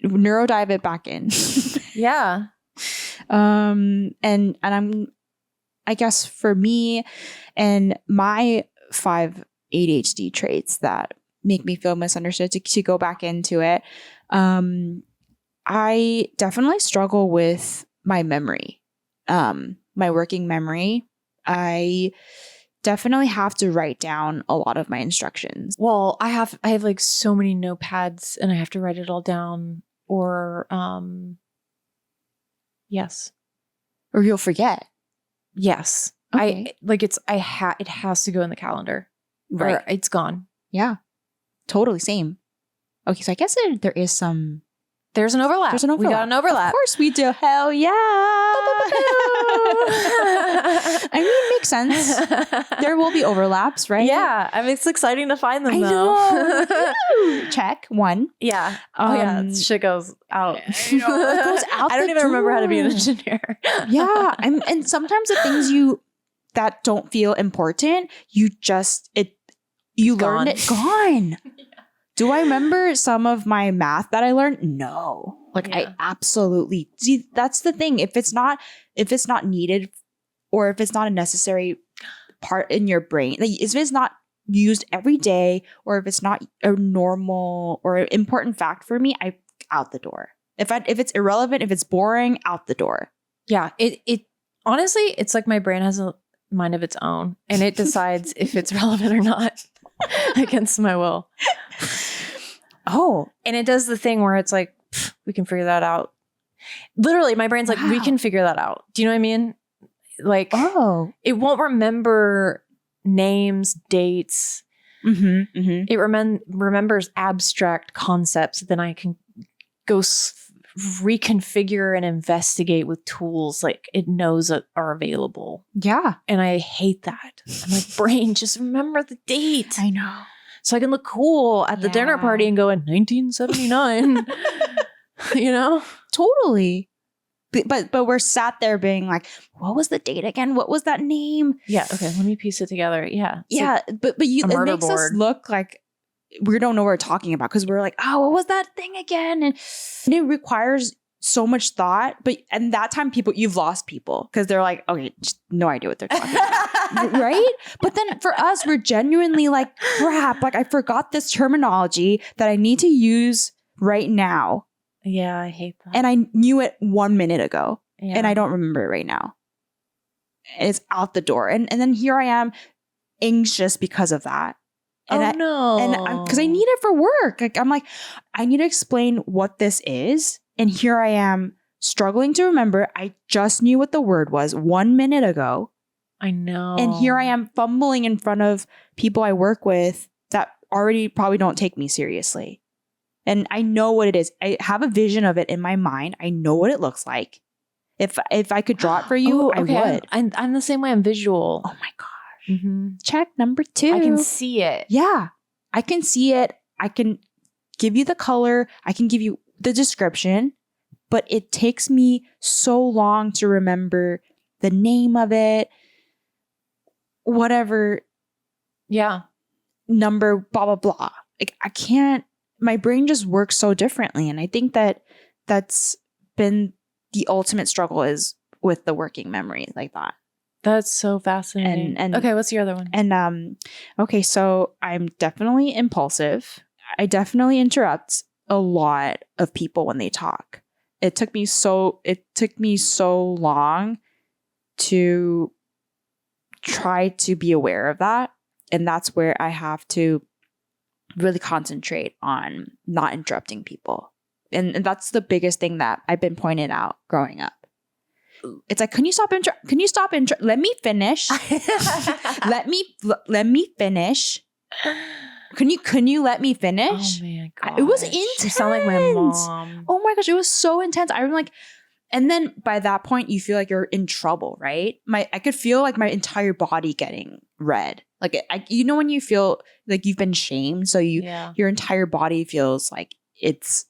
neuro-dive it back in. Yeah. And I guess for me and my 5 ADHD traits that make me feel misunderstood, to go back into it, I definitely struggle with my memory, my working memory. I definitely have to write down a lot of my instructions. Well, I have like so many notepads and I have to write it all down, or yes, or you'll forget. Yes. Okay. It has to go in the calendar, or it's gone. Yeah. Totally same. Okay, so I guess there is some There's an overlap. We got an overlap. Of course we do. Hell yeah. I mean, makes sense. There will be overlaps, right? Yeah. I mean, it's exciting to find them, I though. know. Check. One. Yeah. Oh, yeah. Shit goes out. You know, it goes out I don't the even remember how to be an door. engineer. Yeah. And sometimes the things that don't feel important, you learned it. Gone. Do I remember some of my math that I learned? No. Like I absolutely see. That's the thing. If it's not needed, or if it's not a necessary part in your brain, like if it's not used every day, or if it's not a normal or important fact for me, I out the door. If it's irrelevant, if it's boring, out the door. Yeah. It honestly, it's like my brain has a mind of its own, and it decides if it's relevant or not against my will. Oh, and it does the thing where it's like, we can figure that out. Literally, my brain's like, we can figure that out. Do you know what I mean? Like, it won't remember names, dates. Mm-hmm, mm-hmm. It remembers abstract concepts. Then I can go reconfigure and investigate with tools like it knows that are available. Yeah. And I hate that. I'm like, brain, just remember the date. I know. So I can look cool at the dinner party and go in 1979. You know? Totally. But we're sat there being like, what was the date again? What was that name? Yeah. Okay. Let me piece it together. Yeah. Yeah. But it makes us look like we don't know what we're talking about, because we're like, oh, what was that thing again? And it requires so much thought. And that time you've lost people, because they're like, okay, just no idea what they're talking about. Right? But then for us, we're genuinely like, crap, like I forgot this terminology that I need to use right now. Yeah, I hate that. And I knew it 1 minute ago, Yeah. and I don't remember it right now. And it's out the door. And then here I am anxious because of that. And no. And because I need it for work. Like I'm like, I need to explain what this is. And here I am struggling to remember. I just knew what the word was 1 minute ago. I know. And here I am fumbling in front of people I work with that already probably don't take me seriously. And I know what it is. I have a vision of it in my mind. I know what it looks like. If I could draw it for you, I would. I'm the same way. I'm visual. Oh my gosh. Mm-hmm. Check number 2. I can see it. Yeah. I can see it. I can give you the color. I can give you the description. But it takes me so long to remember the name of it. Whatever. Yeah. Number, blah, blah, blah. Like I can't. My brain just works so differently. And I think that's been the ultimate struggle, is with the working memory like that. That's so fascinating. And okay, what's your other one? And okay, so I'm definitely impulsive. I definitely interrupt a lot of people when they talk. It took me so long to try to be aware of that. And that's where I have to really concentrate on not interrupting people. And that's the biggest thing that I've been pointed out growing up. It's like, can you stop? Let me finish. let me finish. Can you let me finish? Oh man, gosh. It was intense. You sound like my mom. Oh my gosh, it was so intense. I'm like, and then by that point, you feel like you're in trouble, right? I could feel like my entire body getting red. Like, when you feel like you've been shamed, so your entire body feels like it's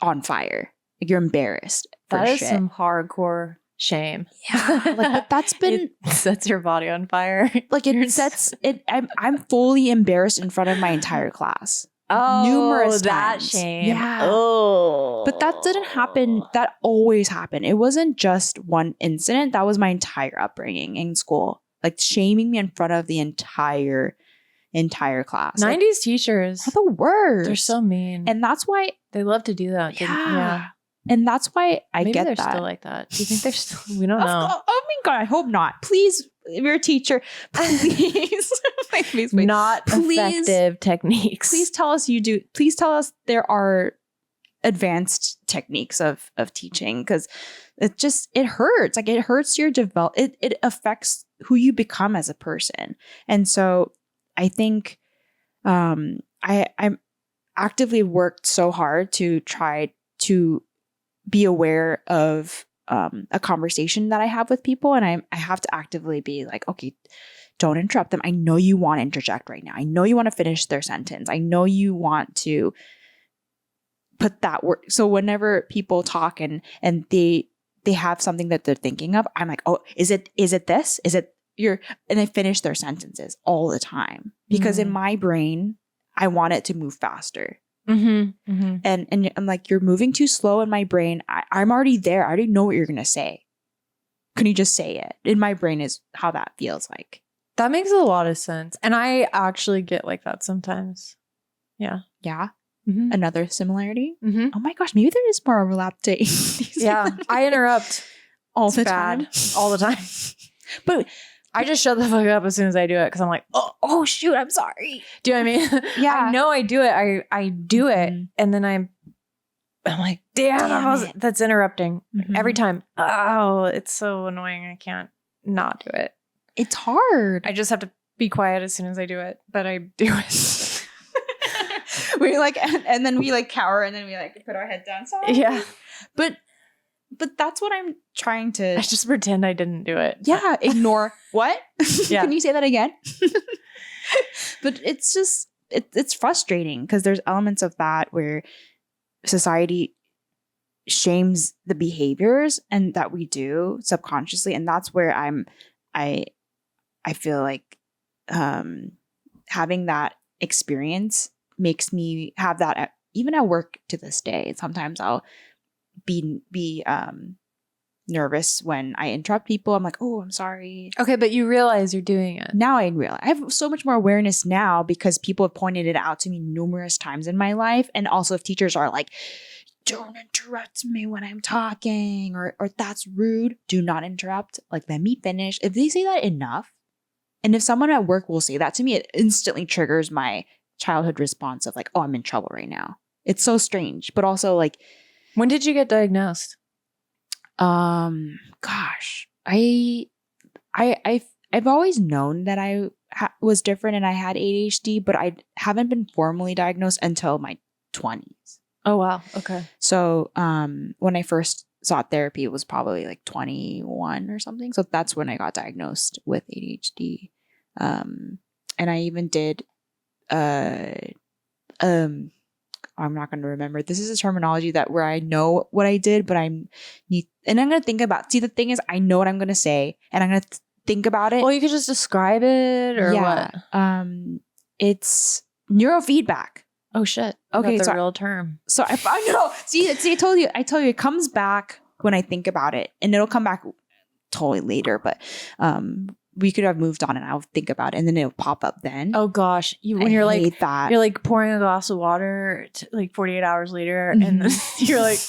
on fire. Like you're embarrassed. That is some hardcore shame. Yeah, like but that's been it sets your body on fire. Like it sets it. I'm fully embarrassed in front of my entire class. Oh, numerous that times. shame. Yeah. Oh, But that didn't happen. That always happened. It wasn't just one incident. That was my entire upbringing in school. Like shaming me in front of the entire class. 90s teachers are the worst. They're so mean. And that's why they love to do that. Yeah. And that's why I Maybe get they're that. Still like that. Do you think they're still? We don't know. Oh my God, I hope not. Please, if you're a teacher, please, please, not effective techniques. Please tell us you do. Please tell us there are advanced techniques of teaching, because it hurts. Like it hurts your it affects who you become as a person. And so I think I'm actively worked so hard to try to be aware of a conversation that I have with people, and I have to actively be like, okay, don't interrupt them. I know you want to interject right now. I know you want to finish their sentence. I know you want to put that word. So whenever people talk and they have something that they're thinking of, I'm like, oh, is it this? Is it your? And I finish their sentences all the time because in my brain, I want it to move faster. And I'm like, you're moving too slow in my brain. I'm already there. I already know what you're gonna say. Can you just say it? In my brain is how that feels like. That makes a lot of sense. And I actually get like that sometimes. Yeah. Yeah. Another similarity. Oh my gosh, maybe there is more overlap to yeah. I interrupt all the time. All the time. But I just shut the fuck up as soon as I do it because I'm like, oh shoot, I'm sorry. Do you know what I mean? Yeah. I know I do it. I do it. And then I'm like, damn that's interrupting every time. Oh, it's so annoying. I can't not do it. It's hard. I just have to be quiet as soon as I do it, but I do it. We like, and then we like cower, and then we like put our head down. Sorry. Yeah, but that's what I'm trying to. I just pretend I didn't do it. Yeah, ignore what? Yeah. Can you say that again? But it's just it's frustrating because there's elements of that where society shames the behaviors and that we do subconsciously, and that's where I feel like having that experience makes me have that even at work to this day. Sometimes I'll be nervous when I interrupt people. I'm like, oh, I'm sorry. Okay, but you realize you're doing it. Now I realize. I have so much more awareness now because people have pointed it out to me numerous times in my life. And also if teachers are like, don't interrupt me when I'm talking, or that's rude, do not interrupt. Like, let me finish. If they say that enough, and if someone at work will say that to me, it instantly triggers my childhood response of like, oh, I'm in trouble right now. It's so strange. But also like, when did you get diagnosed? Gosh, I've always known that I was different and I had ADHD, but I haven't been formally diagnosed until my 20s. Oh, wow. Okay. So when I first sought therapy, it was probably like 21 or something. So that's when I got diagnosed with ADHD. And I even did, I'm not going to remember. This is a terminology that where I know what I did, but and I'm going to think about, see, the thing is, I know what I'm going to say and I'm going to think about it. Well, you could just describe it or what? It's neurofeedback. Oh shit. Okay. That's a real term. So I know. See, I told you, it comes back when I think about it, and it'll come back totally later, but, we could have moved on and I'll think about it and then it'll pop up then. Oh gosh. When you're like, that. You're like pouring a glass of water like 48 hours later and then you're like,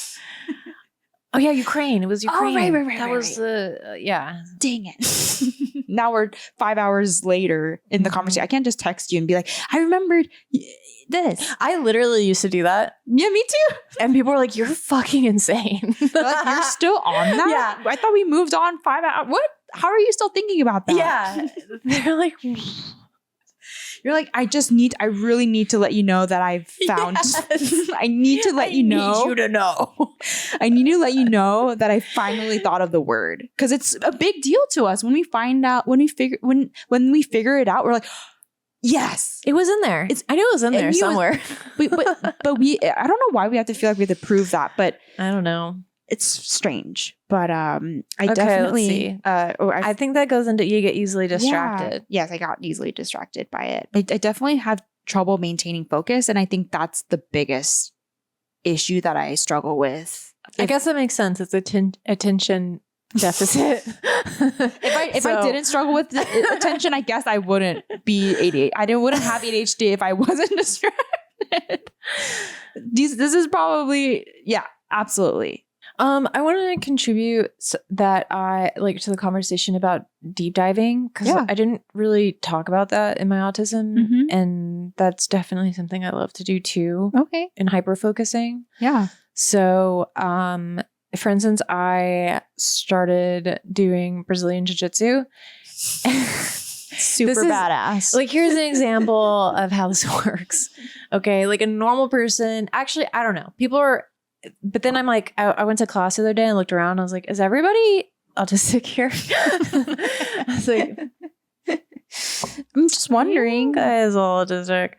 oh yeah, Ukraine. It was Ukraine. Oh, right. That was the, yeah. Dang it. Now we're 5 hours later in the conversation. I can't just text you and be like, I remembered this. I literally used to do that. Yeah, me too. And people were like, you're fucking insane. Like, you're still on that? Yeah. I thought we moved on 5 hours. What? How are you still thinking about that? Yeah. They're like, you're like, I really need to let you know that I've found, yes. I need to let you know. I need you to know. I need to let you know that I finally thought of the word. Because it's a big deal to us when we find out, when we figure it out, we're like, yes. It was in there. I knew it was in there somewhere. But we, I don't know why we have to feel like we have to prove that, but I don't know. It's strange. But I definitely, I think that goes into you get easily distracted. Yeah. Yes, I got easily distracted by it. I definitely have trouble maintaining focus. And I think that's the biggest issue that I struggle with. I guess that makes sense. It's attention deficit. If I didn't struggle with attention, I guess I wouldn't be ADHD. I wouldn't have ADHD if I wasn't distracted. This is probably, yeah, absolutely. I want to contribute that I like to the conversation about deep diving because I didn't really talk about that in my autism, and that's definitely something I love to do too. Okay, in hyper focusing. Yeah. So, for instance, I started doing Brazilian jiu-jitsu. Super badass. Like, here's an example of how this works. Okay, like a normal person. Actually, I don't know. People are. but then I'm like, I went to class the other day and looked around. I was like, is everybody autistic here? I was like, I'm just wondering. You guys all autistic.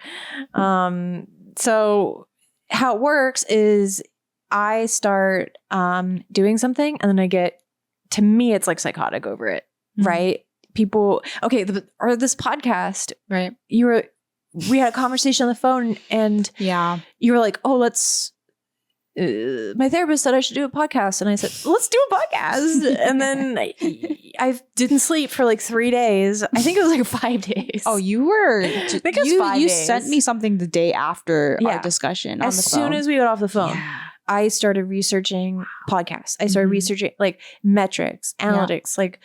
So how it works is I start doing something and then to me, it's like psychotic over it, right? People, okay, or this podcast, right? We had a conversation on the phone and you were like, oh, my therapist said I should do a podcast. And I said, let's do a podcast. And then I didn't sleep for like 3 days. I think it was like 5 days. Oh, you were, I think it was 5 days. You sent me something the day after our discussion on the phone. As soon as we got off the phone. Yeah. I started researching podcasts. I started researching like metrics, analytics, like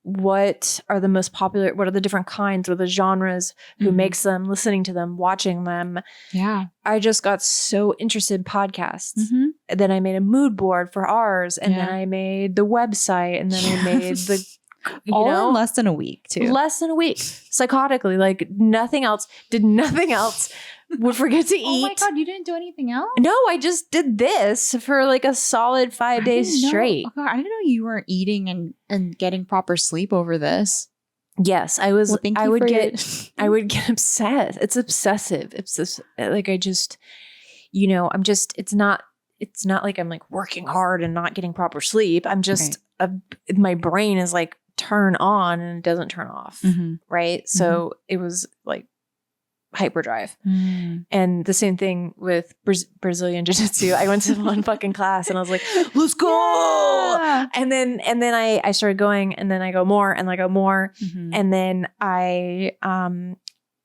what are the most popular, what are the different kinds, what are the genres, who makes them, listening to them, watching them. Yeah. I just got so interested in podcasts. And then I made a mood board for ours. And then I made the website. And then I made the, in less than a week too. Less than a week. Psychotically, like nothing else, did nothing else. Would forget to eat. Oh my God, you didn't do anything else? No, I just did this for like a solid 5 days straight. Oh God, I didn't know you weren't eating and getting proper sleep over this. Yes, I was. Well, I would get obsessed. It's obsessive. It's like I just, it's not like I'm like working hard and not getting proper sleep. I'm just, my brain is like turn on and it doesn't turn off. Right. So it was like hyperdrive. And the same thing with Brazilian jiu-jitsu. I went to one fucking class and I was like, let's go. And then I started going and then I go more and I go more. And then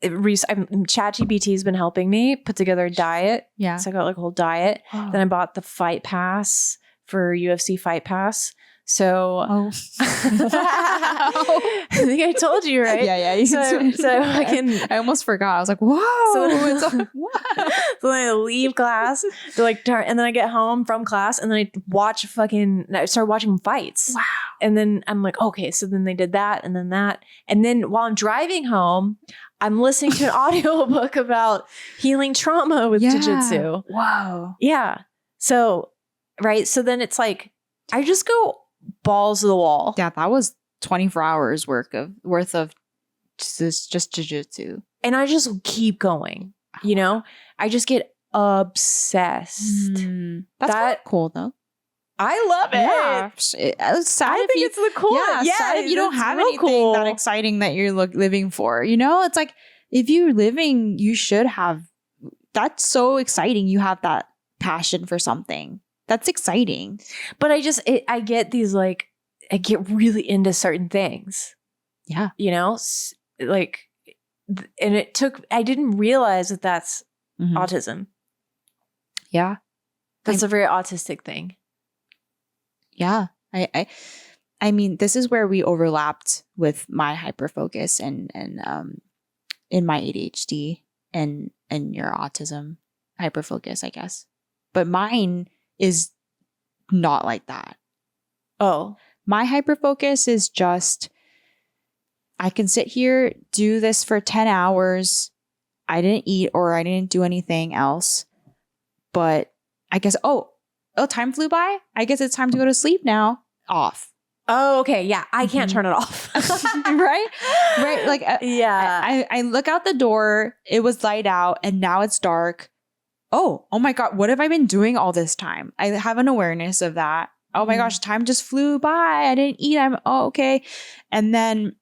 ChatGPT has been helping me put together a diet. Yeah. So I got like a whole diet. Oh. Then I bought the Fight Pass for UFC Fight Pass. So I think I told you, right? Yeah. So I almost forgot. I was like, whoa. So then I leave class to like and then I get home from class and then I start watching fights. Wow. And then I'm like, okay, so then they did that and then that. And then while I'm driving home, I'm listening to an audiobook about healing trauma with jiu-jitsu. Wow. Yeah. So, right. So then it's like, I just go balls to the wall. Yeah, that was 24 hours worth of just jiu-jitsu. And I just keep going, I just get obsessed. That's cool though. I love it. Yeah. It's sad it's the coolest. Yeah, sad if you don't have anything that exciting that you're living for. It's like if you're living, you should have. That's so exciting. You have that passion for something. That's exciting. But I get these like, I get really into certain things. Yeah. Like, and I didn't realize that that's autism. Yeah. That's a very autistic thing. Yeah. I mean, this is where we overlapped with my hyperfocus and in my ADHD and your autism hyperfocus, I guess. But mine is not like that. Oh. My hyperfocus is just, I can sit here, do this for 10 hours. I didn't eat or I didn't do anything else. But I guess, time flew by. I guess it's time to go to sleep now. Off. Oh, okay. Yeah. I can't turn it off. Right? Right. Like, I look out the door. It was light out and now it's dark. Oh my God, what have I been doing all this time? I have an awareness of that. Oh my gosh, time just flew by. I didn't eat. Okay. And then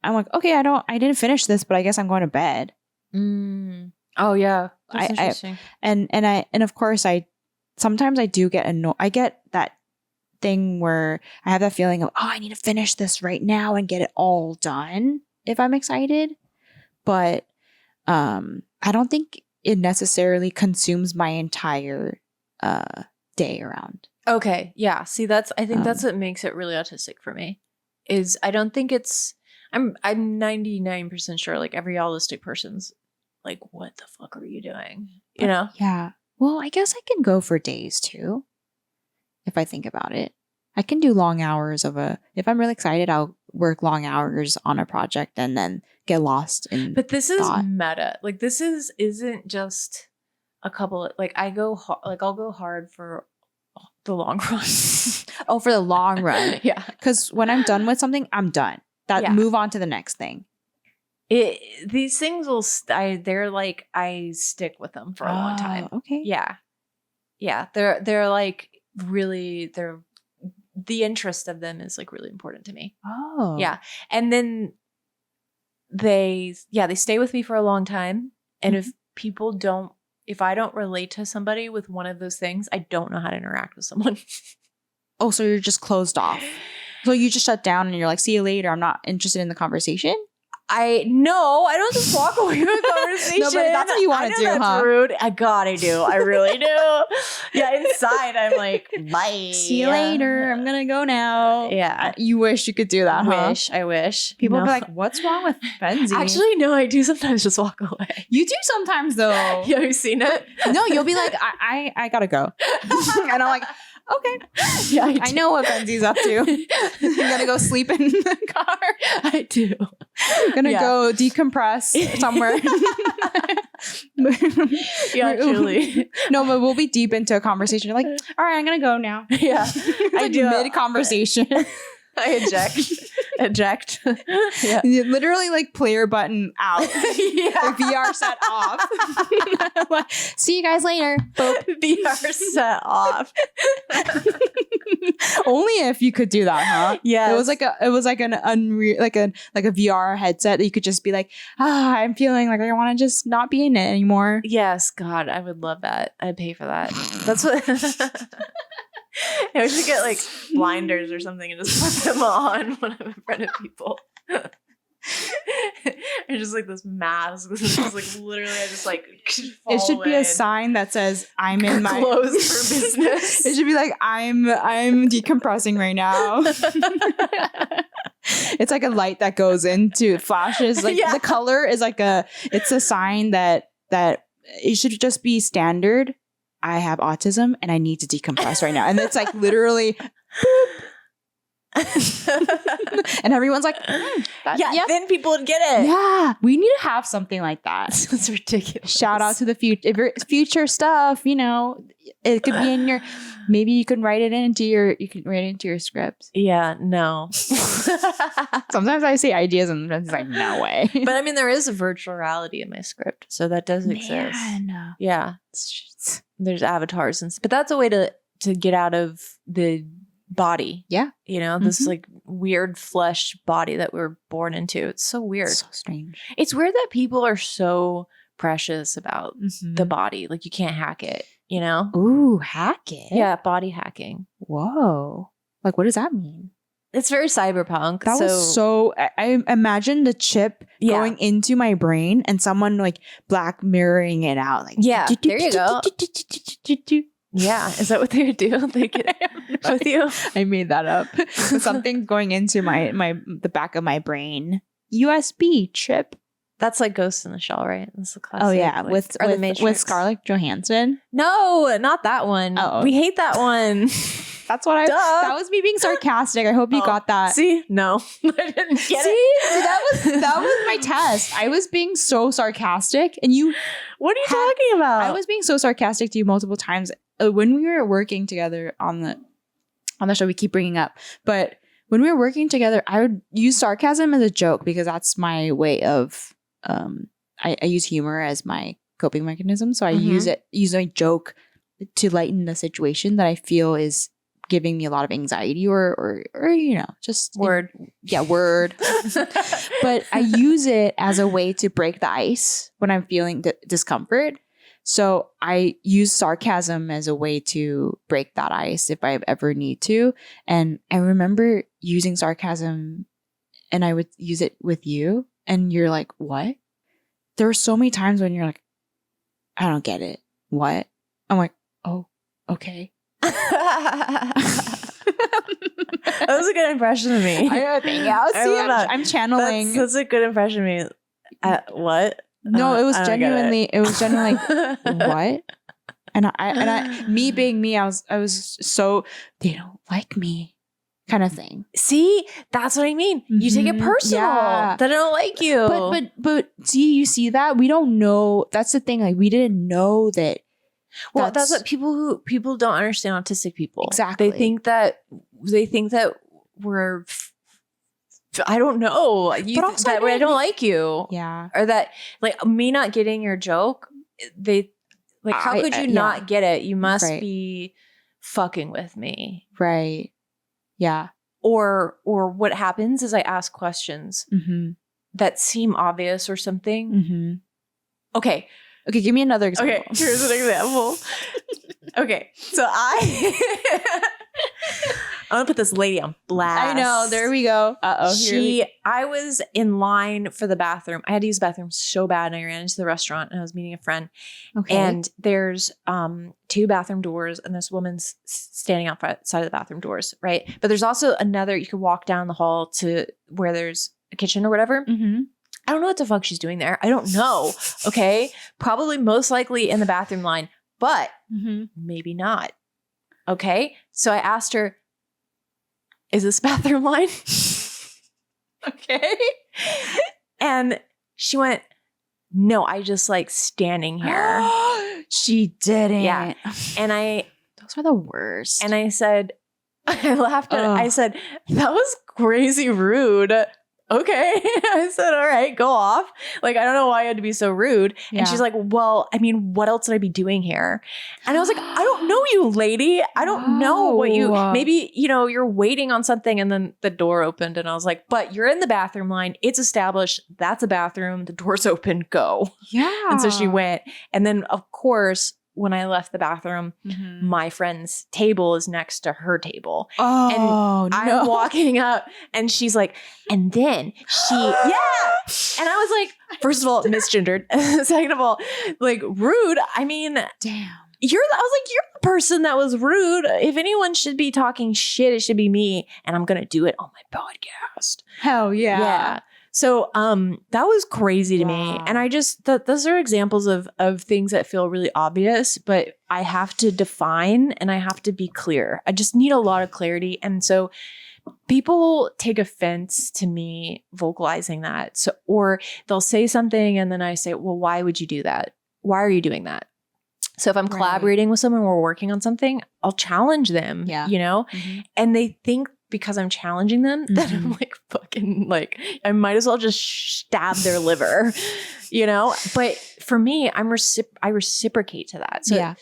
I'm like, okay, I didn't finish this, but I guess I'm going to bed. Oh yeah. That's interesting. And of course sometimes I do get annoyed. I get that thing where I have that feeling of, I need to finish this right now and get it all done if I'm excited. But I don't think it necessarily consumes my entire day around. Okay. Yeah. See, I think that's what makes it really autistic for me is I don't think I'm 99% sure like every autistic person's like, what the fuck are you doing? Yeah. Well, I guess I can go for days too. If I think about it, I can do long hours if I'm really excited, I'll work long hours on a project and then get lost in But this is thought. meta. Like this isn't just a couple of, like I go like I'll go hard for the long run. Oh, for the long run. Yeah. Because when I'm done with something, I'm done. Move on to the next thing. These things will they're like I stick with them for a long time. Okay. Yeah. Yeah. They're like really the interest of them is like really important to me. Oh. Yeah. And then they stay with me for a long time. And if I don't relate to somebody with one of those things, I don't know how to interact with someone. Oh, so you're just closed off. So you just shut down and you're like, see you later. I'm not interested in the conversation. I don't just walk away from the conversation. No, but that's what you want to do, that's rude. I do. I really do. Yeah, inside I'm like, bye. See you later. I'm gonna go now. Yeah. You wish you could do that, I wish. People be like, what's wrong with Phensy? Actually, no, I do sometimes just walk away. You do sometimes though. Yeah, have you seen it? No, you'll be like, I gotta go. And I'm like, okay. Yeah, I know what Fensy's up to. I'm gonna go sleep in the car. I do. I'm gonna go decompress somewhere. Yeah, truly. No, but we'll be deep into a conversation. You're like, all right, I'm gonna go now. Yeah. I do mid-conversation. I eject. Yeah. You literally like player button out. Yeah. The VR set off. See you guys later. Boop. VR set off. Only if you could do that, huh? Yeah. It was like an unreal, like a VR headset that you could just be like, I'm feeling like I want to just not be in it anymore. Yes, God, I would love that. I'd pay for that. That's what. I should get like blinders or something and just put them on when I'm in front of people. Or just like this mask. This is just like literally I just like fall It should away be a sign that says I'm in my closed for business. It should be like I'm decompressing right now. It's like a light that goes into flashes. Like the color is like it's a sign that it should just be standard. I have autism and I need to decompress right now. And it's like literally and everyone's like, then people would get it. Yeah. We need to have something like that. That's ridiculous. Shout out to the future stuff, you know. It could be in your maybe you can write it into your script. Yeah, no. Sometimes I say ideas and it's like, no way. But I mean there is a virtual reality in my script, so that does exist. Yeah. There's avatars and stuff. But that's a way to get out of the body. Yeah. You know, this like weird flesh body that we're born into. It's so weird. So strange. It's weird that people are so precious about the body. Like you can't hack it, you know? Ooh, hack it? Yeah, body hacking. Whoa. Like what does that mean? It's very cyberpunk. That was so I imagine the chip going into my brain and someone like black mirroring it out. Like there you go. Yeah, is that what they would do? They get with you? I made that up. Something's going into the back of my brain. USB chip. That's like Ghost in the Shell, right? That's the classic. Oh yeah, like, with Scarlett Johansson. No, not that one. Oh, we hate that one. That's what that was me being sarcastic. I hope you got that. See? No. I didn't get it. That was my test. I was being so sarcastic and you what are you talking about? I was being so sarcastic to you multiple times when we were working together on the show we keep bringing up. But when we were working together, I would use sarcasm as a joke because that's my way of I use humor as my coping mechanism. So I use a joke to lighten the situation that I feel is giving me a lot of anxiety or you know, just word. But I use it as a way to break the ice when I'm feeling discomfort. So I use sarcasm as a way to break that ice if I ever need to. And I remember using sarcasm and I would use it with you and you're like, what? There were so many times when you're like, I don't get it. What? I'm like, oh, okay. That was a good impression of me. I'm channeling. That's a good impression of me. What? No, it was genuinely like, what? And I me being me, I was so they don't like me kind of thing. See, that's what I mean. You take it personal that I don't like you. But see, you see that? We don't know. That's the thing. Like we didn't know that Well, that's what people don't understand autistic people. Exactly. They think that we're I don't know. But also, I don't like you. Yeah. Or that like me not getting your joke, they like how could you not get it? You must be fucking with me. Right. Yeah. Or what happens is I ask questions that seem obvious or something. Mm-hmm. Okay, give me another example. Okay, here's an example. Okay, so I'm gonna put this lady on blast. I know. There we go. I was in line for the bathroom. I had to use the bathroom so bad, and I ran into the restaurant, and I was meeting a friend. Okay. And there's 2 bathroom doors, and this woman's standing outside of the bathroom doors, right? But there's also another. You could walk down the hall to where there's a kitchen or whatever. Mm-hmm. I don't know what the fuck she's doing there. I don't know. Okay. Probably most likely in the bathroom line, but maybe not. Okay. So I asked her, is this bathroom line? Okay. And she went, no, I just like standing here. She didn't. Yeah. And those are the worst. And I said, I laughed at it. I said, that was crazy rude. Okay. I said, all right, go off. Like, I don't know why I had to be so rude. Yeah. And she's like, well, I mean, what else would I be doing here? And I was like, I don't know you, lady. I don't know what maybe, you're waiting on something and then the door opened and I was like, but you're in the bathroom line. It's established. That's a bathroom. The door's open. Go. Yeah. And so she went. And then, of course, when I left the bathroom, my friend's table is next to her table. Oh, and I'm walking up and she's like, and then she, And I was like, first of all, misgendered. Second of all, like rude. I mean, damn. I was like, you're the person that was rude. If anyone should be talking shit, it should be me. And I'm going to do it on my podcast. Hell yeah. Yeah. So that was crazy to me. And I just those are examples of things that feel really obvious, but I have to define and I have to be clear. I just need a lot of clarity. And so people take offense to me vocalizing that. So or they'll say something and then I say, well, why would you do that? Why are you doing that? So if I'm collaborating with someone, we're working on something, I'll challenge them, and they think because I'm challenging them that I'm like fucking like, I might as well just stab their liver, but for me, I reciprocate to that. So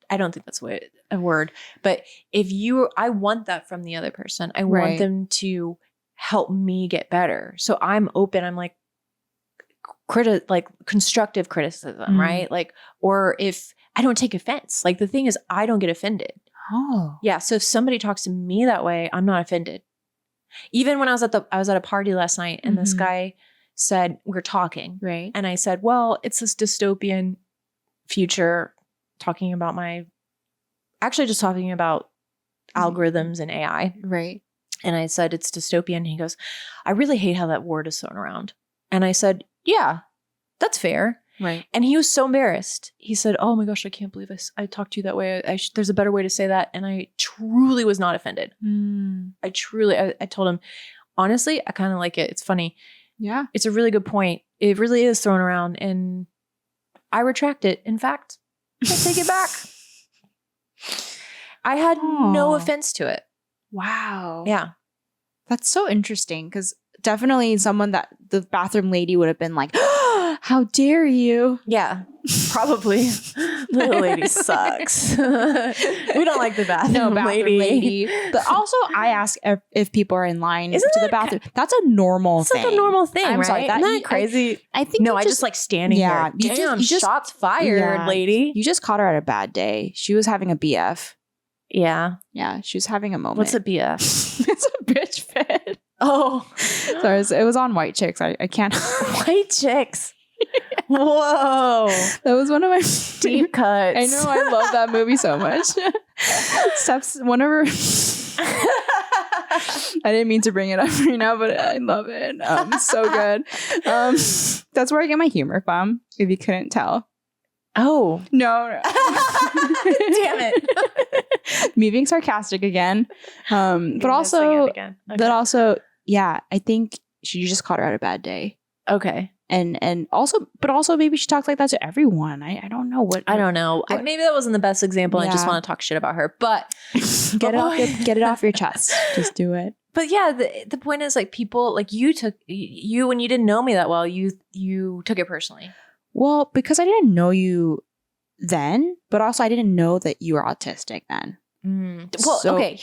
I don't think that's a word, but I want that from the other person. I want them to help me get better. So I'm open. I'm like, constructive criticism, right? Like, or if I don't take offense, like the thing is, I don't get offended. Oh. Yeah. So if somebody talks to me that way, I'm not offended. Even when I was at a party last night and this guy said, we're talking. Right. And I said, well, it's this dystopian future talking about algorithms and AI. Right. And I said, it's dystopian. And he goes, I really hate how that word is thrown around. And I said, yeah, that's fair. Right. And he was so embarrassed. He said, oh my gosh, I can't believe I talked to you that way. There's a better way to say that. And I truly was not offended. I told him, honestly, I kind of like it. It's funny. Yeah. It's a really good point. It really is thrown around and I retract it. In fact, I take it back. I had no offense to it. Wow. Yeah. That's so interesting because definitely someone that the bathroom lady would have been like, how dare you? Yeah, probably. Little lady sucks. We don't like the bathroom lady. But also, I ask if people are in line to the bathroom. That's a normal thing. It's like a normal thing, I'm right? sorry, Isn't that crazy? I think I just like standing here. Damn, shots fired, lady. You just caught her at a bad day. She was having a BF. Yeah. Yeah, she was having a moment. What's a BF? It's a bitch fit. Oh. Sorry, it was on White Chicks. I can't. White Chicks. Whoa. That was one of my deep cuts. I know. I love that movie so much. Steph's one of her. I didn't mean to bring it up right now, but I love it. It's so good. That's where I get my humor from, if you couldn't tell. Oh. No. Damn it. Me being sarcastic again. But also, okay. yeah, I think you just caught her at a bad day. Okay. And also maybe she talks like that to everyone. I don't know what. I don't know. Maybe that wasn't the best example. I just want to talk shit about her, but get it off your chest. Just do it. But yeah, the point is like people like you when you didn't know me that well, you took it personally. Well, because I didn't know you then, but also I didn't know that you were autistic then. Well, okay,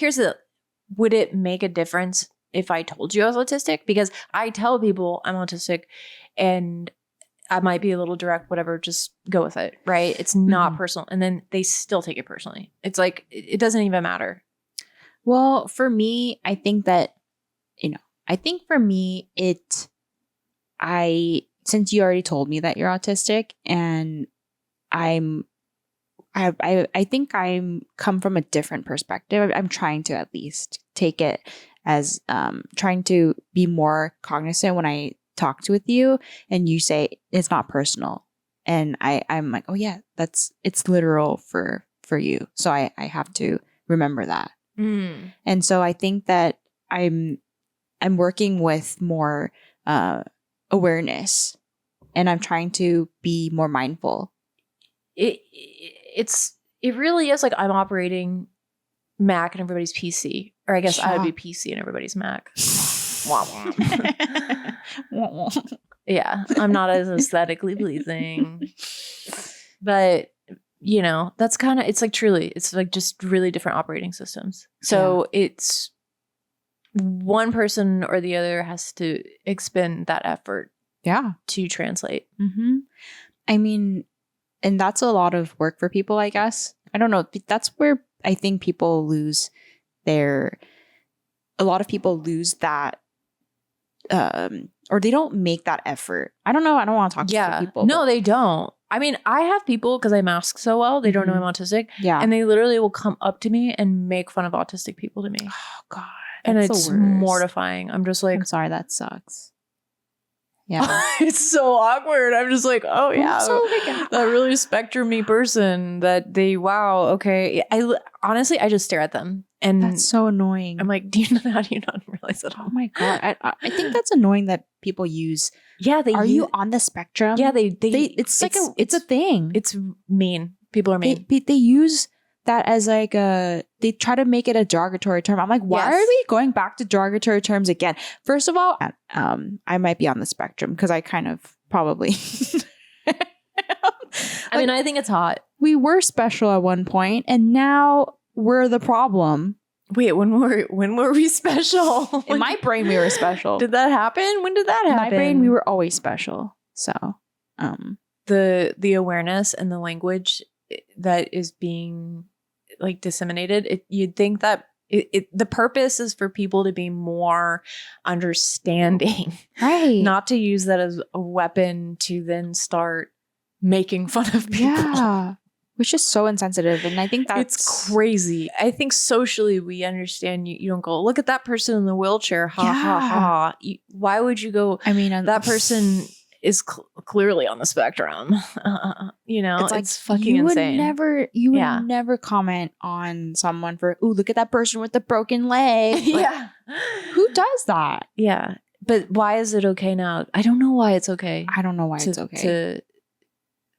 would it make a difference if I told you I was autistic? Because I tell people I'm autistic and I might be a little direct, whatever, just go with it, right? It's not personal. And then they still take it personally. It's like, it doesn't even matter. Well, for me, I think that, for me, since you already told me that you're autistic and I think I'm come from a different perspective. I'm trying to at least take it as trying to be more cognizant when I talked with you and you say it's not personal. And I'm like, oh yeah, it's literal for you. So I have to remember that. And so I think that I'm working with more awareness and I'm trying to be more mindful. It really is like I'm operating Mac and everybody's PC, or I guess I would be PC and everybody's Mac. Yeah, I'm not as aesthetically pleasing, but that's kind of, it's like truly, it's like just really different operating systems. So it's one person or the other has to expend that effort. Yeah, to translate. I mean, and that's a lot of work for people, I guess. I don't know. That's where I think people lose a lot of people lose that, or they don't make that effort. I don't know. I don't want to talk to people. No, they don't. I mean, I have people, because I mask so well, they don't know I'm autistic. Yeah. And they literally will come up to me and make fun of autistic people to me. Oh, God. And it's mortifying. I'm just like, I'm sorry, that sucks. Yeah. It's so awkward. I'm just like, oh yeah, that really spectrum-y person that okay. Honestly, I just stare at them. And that's so annoying. I'm like, how do you not realize that? Oh my God. I think that's annoying that people use. Yeah. Are you on the spectrum? Yeah. It's a thing. It's mean. People are mean. They use that as like they try to make it a derogatory term. I'm like, why are we going back to derogatory terms again? First of all, I might be on the spectrum because I kind of probably. I mean, I think it's hot. We were special at one point, and now we're the problem. Wait, when were we special? In my brain, we were special. Did that happen? When did that happen? In my brain, we were always special. So, the awareness and the language that is being like disseminated, you'd think that the purpose is for people to be more understanding, right? Not to use that as a weapon to then start making fun of people. Yeah, which is so insensitive, and I think it's crazy. I think socially we understand you don't go look at that person in the wheelchair, ha ha ha. Why would you go? I mean, that person is clearly on the spectrum. It's fucking insane. You would never comment on someone for, ooh, look at that person with the broken leg. Yeah. Who does that? Yeah. But why is it okay now? I don't know why it's okay. I don't know why it's okay.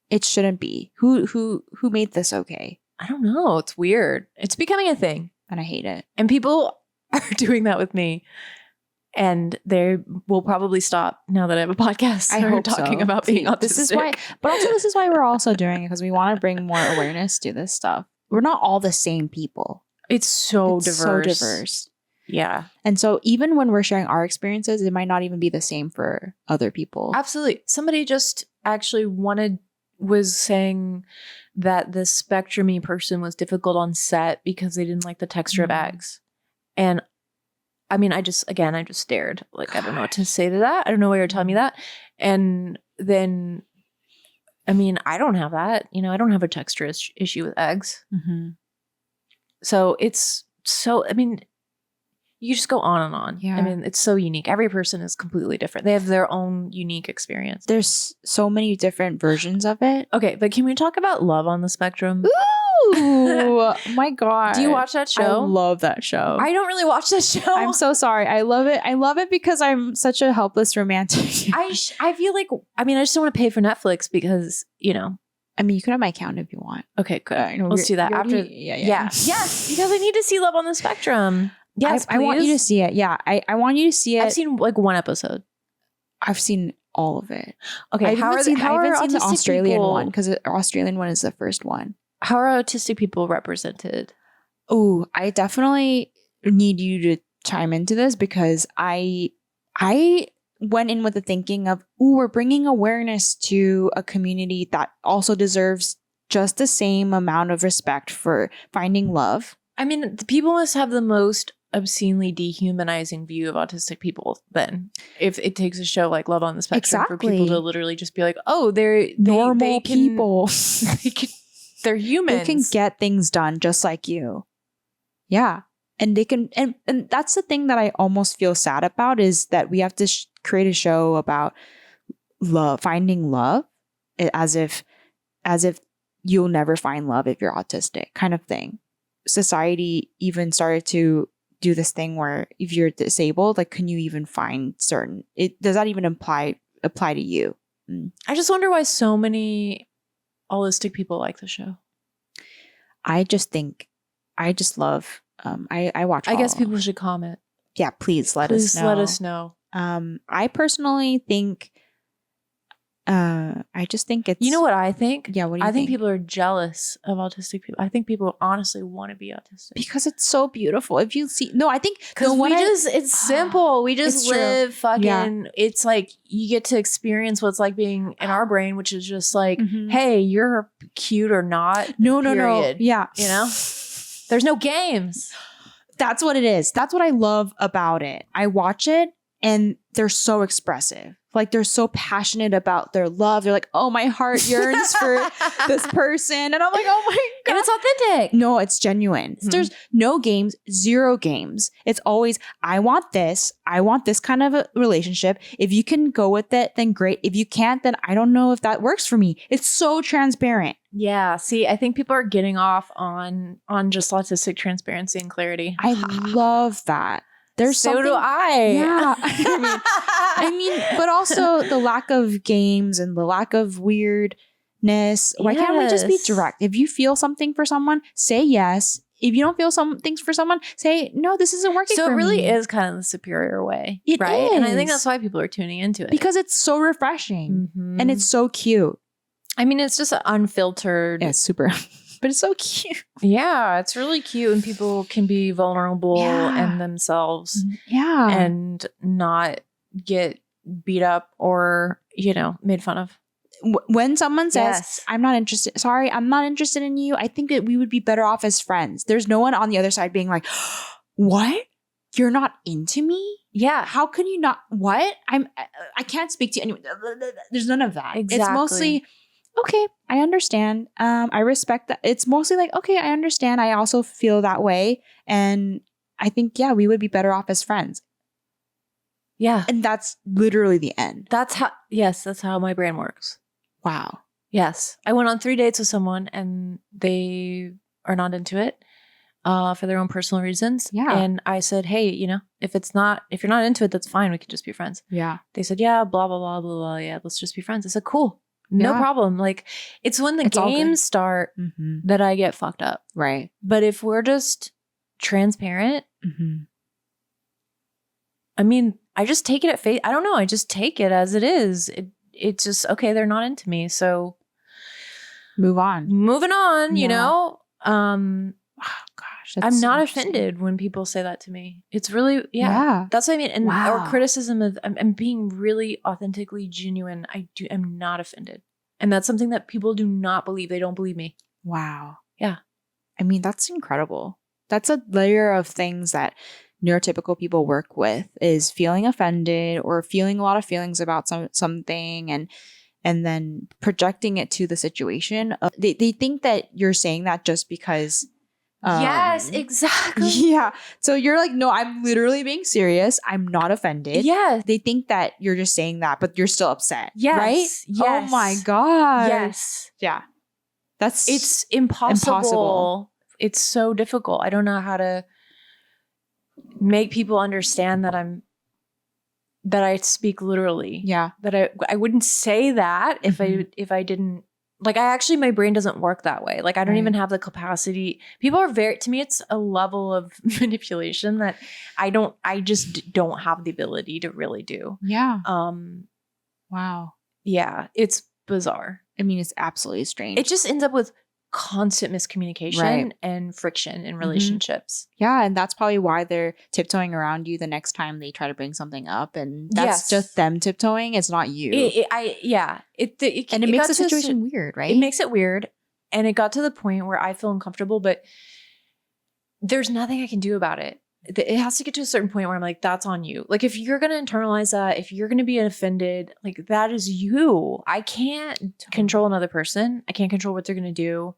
It shouldn't be. Who made this okay? I don't know. It's weird. It's becoming a thing. And I hate it. And people are doing that with me. And they will probably stop now that I have a podcast. I hope talking about being autistic. This is why we're also doing it, because we want to bring more awareness to this stuff. We're not all the same people. It's so diverse. Yeah. And so even when we're sharing our experiences, it might not even be the same for other people. Absolutely. Somebody just actually was saying that the spectrum-y person was difficult on set because they didn't like the texture of eggs. And I mean, I just stared. Like, I don't know what to say to that. I don't know why you're telling me that. And then, I mean, I don't have that. I don't have a texture issue with eggs. So I mean, you just go on and on. Yeah. I mean, it's so unique. Every person is completely different. They have their own unique experience. There's so many different versions of it. Okay, but can we talk about love on the spectrum? Ooh, Ooh, my God. Do you watch that show? I love that show. I don't really watch that show. I'm so sorry. I love it. I love it because I'm such a helpless romantic. I feel like, I just don't want to pay for Netflix because, I mean, you can have my account if you want. Okay, good. Let's do that after. Yeah. Yes, because I need to see Love on the Spectrum. Yes, I want you to see it. Yeah, I want you to see it. I've seen like one episode. I've seen all of it. Okay, I haven't seen the Australian people, one because the Australian one is the first one. How are autistic people represented? Oh, I definitely need you to chime into this because I went in with the thinking of, we're bringing awareness to a community that also deserves just the same amount of respect for finding love. I mean, the people must have the most obscenely dehumanizing view of autistic people then, if it takes a show like Love on the Spectrum for people to literally just be like, oh, they're normal people. They're humans. They can get things done just like you. Yeah. And they can, and that's the thing that I almost feel sad about, is that we have to create a show about love, finding love, as if you'll never find love if you're autistic, kind of thing. Society even started to do this thing where if you're disabled, like, can you even find certain? Does that even apply to you? I just wonder why so many holistic people like the show. I just love. I watch. I guess people should comment. Yeah, please let us know. I personally think. I just think it's. You know what I think? Yeah, what do you think? I think people are jealous of autistic people. I think people honestly want to be autistic because it's so beautiful. If you see, no, I think because it's simple. We just live fucking. Yeah. It's like you get to experience what's like being in our brain, which is just like, hey, you're cute or not. No. Yeah, there's no games. That's what it is. That's what I love about it. I watch it and they're so expressive. Like, they're so passionate about their love. They're like, oh, my heart yearns for this person. And I'm like, oh my God. And it's authentic. No, it's genuine. Mm-hmm. There's no games, zero games. It's always, I want this kind of a relationship. If you can go with it, then great. If you can't, then I don't know if that works for me. It's so transparent. Yeah. See, I think people are getting off on just autistic transparency and clarity. I love that. There's so do I. Yeah. I mean, but also the lack of games and the lack of weirdness. Why can't we just be direct? If you feel something for someone, say yes. If you don't feel some things for someone, say, no, this isn't working for me. So it really is kind of the superior way. It right? is. And I think that's why people are tuning into it. Because it's so refreshing. And it's so cute. I mean, it's just unfiltered. Yeah, it's super... But it's so cute. Yeah, it's really cute. And people can be vulnerable and themselves. Yeah. And not get beat up or, made fun of. When someone says, I'm not interested in you, I think that we would be better off as friends. There's no one on the other side being like, what? You're not into me? Yeah. How can you not? What? I can't speak to you anyway. There's none of that. Exactly. It's mostly... okay, I understand. I respect that. It's mostly like, okay, I understand. I also feel that way. And I think, we would be better off as friends. Yeah. And that's literally the end. That's how my brain works. Wow. Yes. I went on 3 dates with someone and they are not into it for their own personal reasons. Yeah. And I said, hey, if you're not into it, that's fine. We could just be friends. Yeah. They said, yeah, blah, blah, blah, blah, blah. Yeah, let's just be friends. I said, cool. No problem. Like, it's when the games start that I get fucked up. Right. But if we're just transparent, I mean, I just take it at face. I don't know. I just take it as it is. It's just, okay, they're not into me. So moving on, Oh, gosh. I'm not offended when people say that to me. It's really, that's what I mean. And or criticism of, I'm being really authentically genuine. I'm not offended. And that's something that people do not believe. They don't believe me. Wow. Yeah. I mean, that's incredible. That's a layer of things that neurotypical people work with, is feeling offended or feeling a lot of feelings about something and then projecting it to the situation. They think that you're saying that just because... yes, exactly. Yeah. So you're like, no, I'm literally being serious. I'm not offended. Yes. They think that you're just saying that, but you're still upset. Yes. Right? Yes. Oh my God. Yes. Yeah. It's impossible. It's so difficult. I don't know how to make people understand that I speak literally. Yeah. That I wouldn't say that if I didn't, like, my brain doesn't work that way. Like, I don't even have the capacity. People are to me, it's a level of manipulation that I just don't have the ability to really do. Yeah. Wow. Yeah. It's bizarre. I mean, it's absolutely strange. It just ends up with constant miscommunication and friction in relationships. Yeah, and that's probably why they're tiptoeing around you the next time they try to bring something up, and that's just them tiptoeing. It's not you. It makes the situation weird, right? It makes it weird, and it got to the point where I feel uncomfortable, but there's nothing I can do about it. It has to get to a certain point where I'm like, that's on you. Like, if you're going to internalize that, if you're going to be offended, like, that is you. I can't control another person. I can't control what they're going to do.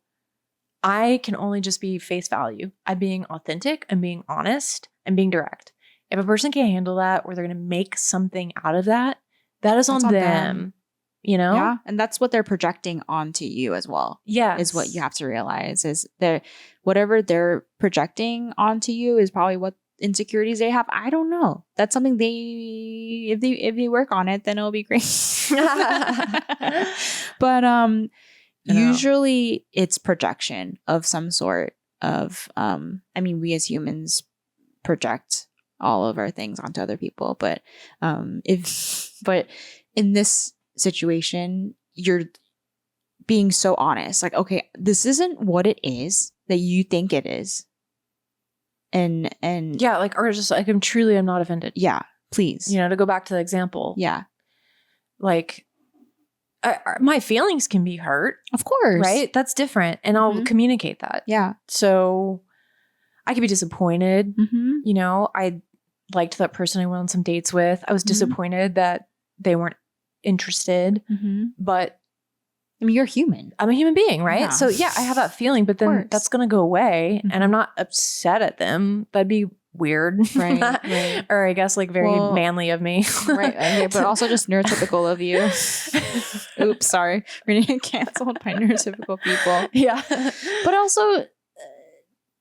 I can only just be face value. I'm being authentic. I'm being honest. I'm being direct. If a person can't handle that, or they're going to make something out of that, that is on them. You know? Yeah. And that's what they're projecting onto you as well. Yeah. Is what you have to realize is that whatever they're projecting onto you is probably what insecurities they have. I don't know. That's something if they work on it, then it'll be great. But usually it's projection of some sort of I mean, we as humans project all of our things onto other people, but in this situation, you're being so honest. Like, okay, this isn't what it is that you think it is. And yeah, like, or just like, I'm not offended. Yeah, please. You know, to go back to the example. Yeah. Like, my feelings can be hurt. Of course. Right? That's different. And I'll communicate that. Yeah. So I could be disappointed. You know, I liked that person I went on some dates with. I was disappointed that they weren't interested, but I mean, you're human. I'm a human being, right? Yeah. So yeah, I have that feeling, but then that's going to go away, and I'm not upset at them. That'd be weird. Right. Or I guess like very manly of me. Right. Okay, but also just neurotypical of you. Oops, sorry. We're going to get canceled by neurotypical people. Yeah. But also,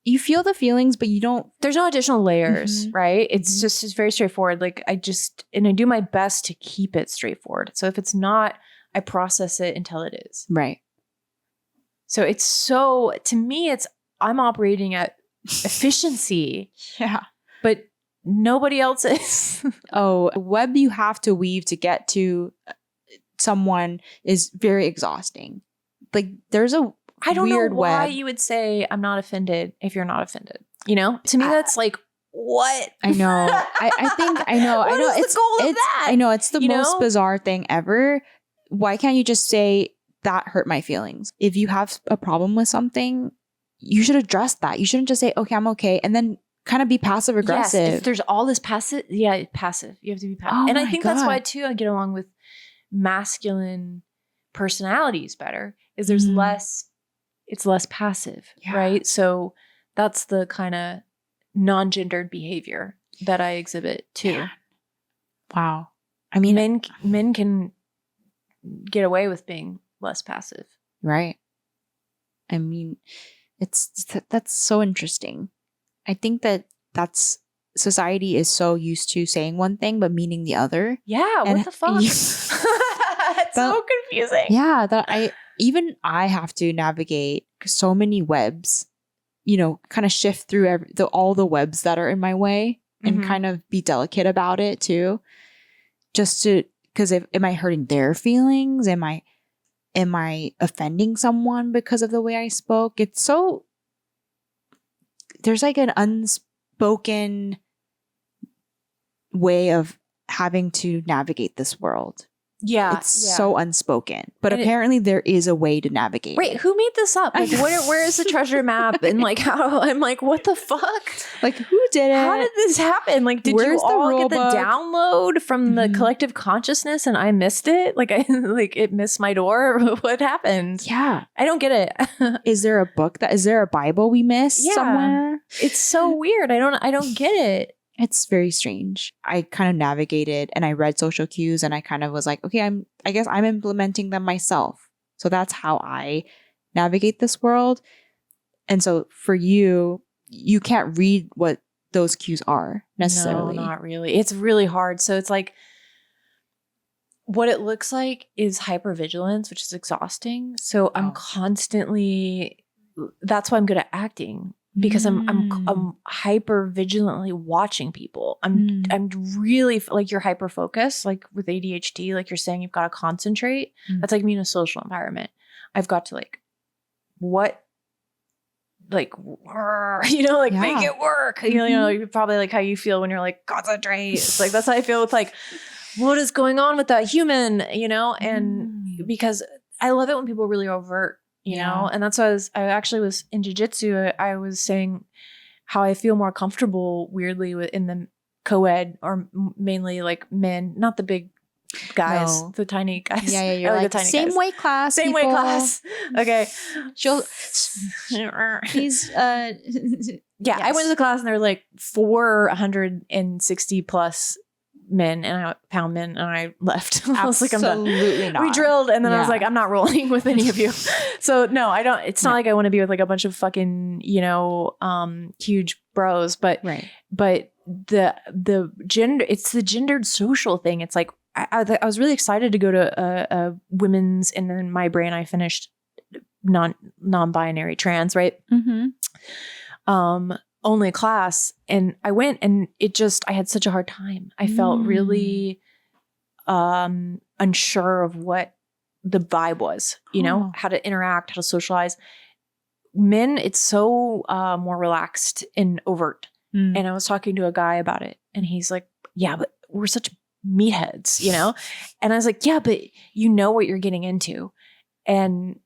you feel the feelings, but you don't. There's no additional layers, right? It's just, it's very straightforward. Like, I do my best to keep it straightforward. So if it's not, I process it until it is. Right. So to me, I'm operating at efficiency. Yeah. But nobody else is. The web you have to weave to get to someone is very exhausting. Like, there's I don't know why you would say I'm not offended if you're not offended. You know, to me, that's like, what? I know. I know. What is the goal of that? I know. It's the most bizarre thing ever. Why can't you just say, that hurt my feelings? If you have a problem with something, you should address that. You shouldn't just say, okay, I'm okay, and then kind of be passive aggressive. Yes, if there's all this passive. You have to be passive. Oh, and I think that's why too I get along with masculine personalities better, is there's it's less passive, right? So that's the kind of non-gendered behavior that I exhibit too. Yeah. Wow. I mean, men can get away with being less passive. Right. I mean, that's so interesting. I think that's society is so used to saying one thing but meaning the other. Yeah, what the fuck? It's so confusing. Yeah, I have to navigate so many webs, kind of shift through all the webs that are in my way and kind of be delicate about it too. Just because am I hurting their feelings? Am I offending someone because of the way I spoke? There's like an unspoken way of having to navigate this world. Yeah. It's so unspoken. But apparently there is a way to navigate. Wait, who made this up? Like, where is the treasure map? And like, how? I'm like, what the fuck? Like, who did it? How did this happen? Like, did you all get the download from the collective consciousness and I missed it? Like, it missed my door? What happened? Yeah. I don't get it. Is there a book is there a Bible we missed somewhere? It's so weird. I don't get it. It's very strange. I kind of navigated and I read social cues and I kind of was like, okay, I guess I'm implementing them myself. So that's how I navigate this world. And so for you, you can't read what those cues are necessarily. No, not really. It's really hard. So it's like, what it looks like is hypervigilance, which is exhausting. So I'm constantly, that's why I'm good at acting, because I'm hyper vigilantly watching people. I'm really like, you're hyper focused, like with ADHD, like you're saying, you've got to concentrate. That's like me in a social environment. I've got to like, what, like, you know, like make it work. You know, you're probably like how you feel when you're like, concentrate. It's like, that's how I feel with like, what is going on with that human, you know? And because I love it when people are really overt, you know? And that's why I actually was in jiu-jitsu. I was saying how I feel more comfortable weirdly in the co-ed, or mainly like men, not the big guys, the tiny guys. Yeah, you're like the tiny same guys. Weight class. Same weight class. Okay. He's I went to the class and there were like 460 plus men and I left. I was like, I'm done. Absolutely not. We drilled and then I was like, I'm not rolling with any of you. So no, I don't, it's not like I want to be with like a bunch of fucking, you know, huge bros, but the gender, it's the gendered social thing. It's like, I was really excited to go to a women's, and then in my brain, I finished non-binary trans, right? Only class. And I went and I had such a hard time. I felt really unsure of what the vibe was, you know, how to interact, how to socialize. Men, it's so more relaxed and overt. And I was talking to a guy about it and he's like, yeah, but we're such meatheads, you know? And I was like, yeah, but you know what you're getting into. And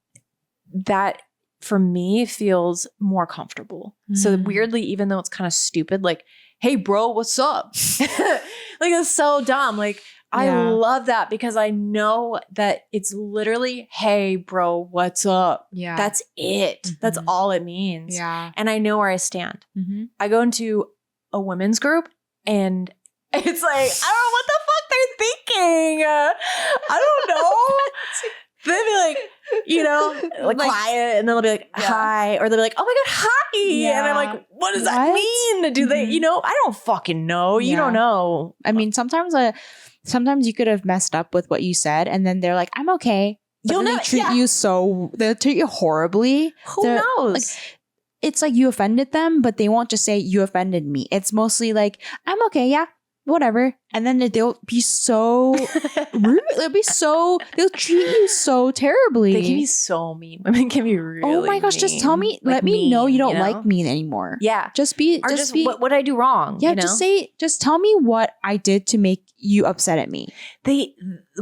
that for me feels more comfortable. So weirdly, even though it's kind of stupid, like, hey bro, what's up? Like, it's so dumb. Like, I love that because I know that it's literally, hey bro, what's up? Yeah. That's it. That's all it means. Yeah. And I know where I stand. I go into a women's group and it's like, I don't know what the fuck they're thinking. I don't know. They'll be like, you know, like quiet, and then they'll be like, hi. Or they'll be like, oh my God, hi. Yeah. And I'm like, what does that mean? Do they, you know, I don't fucking know. You don't know. I mean, sometimes you could have messed up with what you said, and then they're like, I'm okay. But you'll know. They'll treat you horribly. Who knows? Like, it's like you offended them, but they won't just say you offended me. It's mostly like, I'm okay. Yeah. Whatever. And then they'll be so rude. They'll treat you so terribly. They can be so mean. Women can be really Oh my gosh, just tell me, like, let me know you don't like me anymore. Yeah. Just be what did I do wrong? Yeah, you know? just tell me what I did to make you upset at me.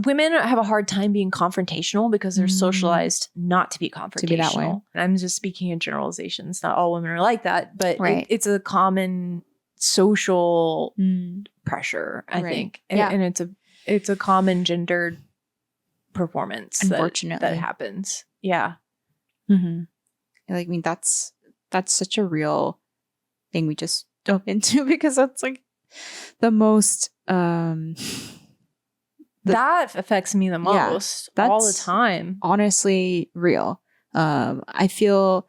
Women have a hard time being confrontational because they're socialized not to be confrontational. To be that way. I'm just speaking in generalizations. Not all women are like that, but it's a common social pressure, I think. And it's a common gendered performance, unfortunately, that happens. Yeah. I mean, that's such a real thing we just dove into because that's like the most that affects me the most all the time. Honestly, real. I feel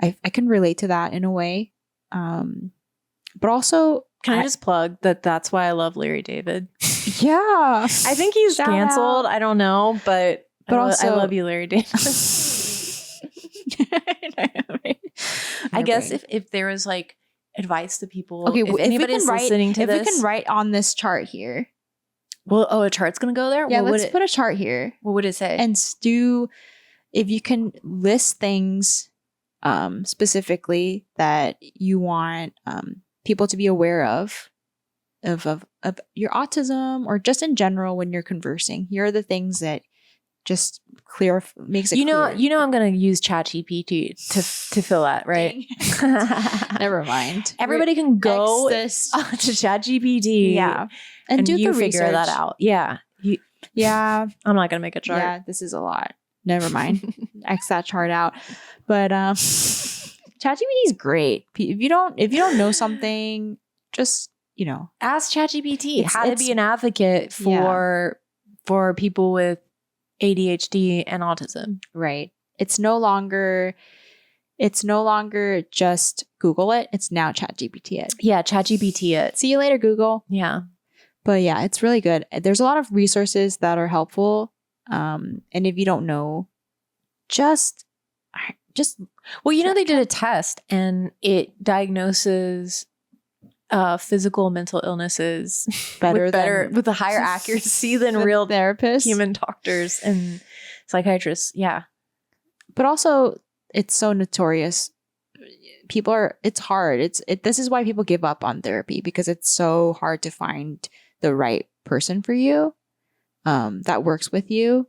I can relate to that in a way. But also, can I just plug that's why I love Larry David? Yeah. I think he's canceled. I don't know, but also, I love you, Larry David. I guess if there was like advice to people, okay, if anybody's listening to this. If we can write on this chart here. Well, a chart's going to go there? Yeah, let's put a chart here. What would it say? And if you can list things specifically that you want people to be aware of your autism, or just in general when you're conversing. Here are the things that just makes it clear. You know I'm going to use ChatGPT to fill that, right? Never mind. Everybody can go to ChatGPT. Yeah. And do the figure research. That out. Yeah. I'm not going to make a chart. Yeah, this is a lot. Never mind. X that chart out. But ChatGPT is great. If you don't know something, just, ask ChatGPT how to be an advocate for people with ADHD and autism. Right. It's no longer just Google it. It's now ChatGPT it. Yeah, ChatGPT it. See you later, Google. Yeah. But yeah, it's really good. There's a lot of resources that are helpful. And if you don't know, just well, you know, they did a test and it diagnoses physical mental illnesses with a higher accuracy than real therapists, human doctors and psychiatrists. Yeah. But also it's so notorious. It's hard. This is why people give up on therapy, because it's so hard to find the right person for you that works with you.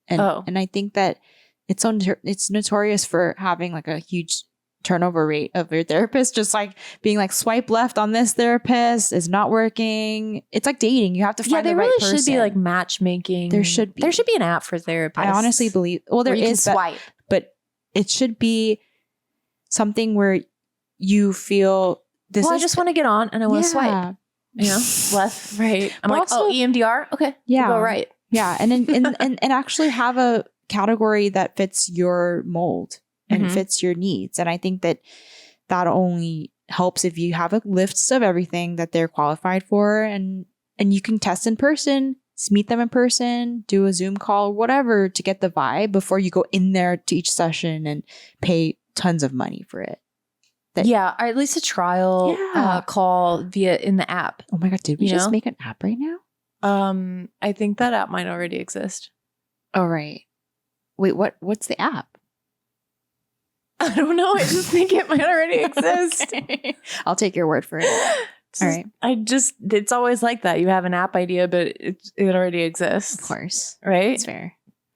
And I think that it's notorious for having like a huge turnover rate of your therapist, just like being like, swipe left on this therapist is not working. It's like dating. You have to find the right person. There really should be like matchmaking. There should be an app for therapists. I honestly believe, well, there is swipe, but it should be something where you feel this. Well, I just want to get on and I want to swipe. You know, left, right. I'm like, also, EMDR. Okay, yeah, go right. Yeah, and and actually have a category that fits your mold and fits your needs. And I think that only helps if you have a list of everything that they're qualified for, and you can test in person, meet them in person, do a Zoom call, whatever, to get the vibe before you go in there to each session and pay tons of money for it. Or at least a trial call in the app. Oh my God, did we just make an app right now? I think that app might already exist. Oh, right. Wait, what's the app? I don't know. I just think it might already exist. I'll take your word for it. All right. It's always like that. You have an app idea, but it already exists. Of course. Right? It's fair.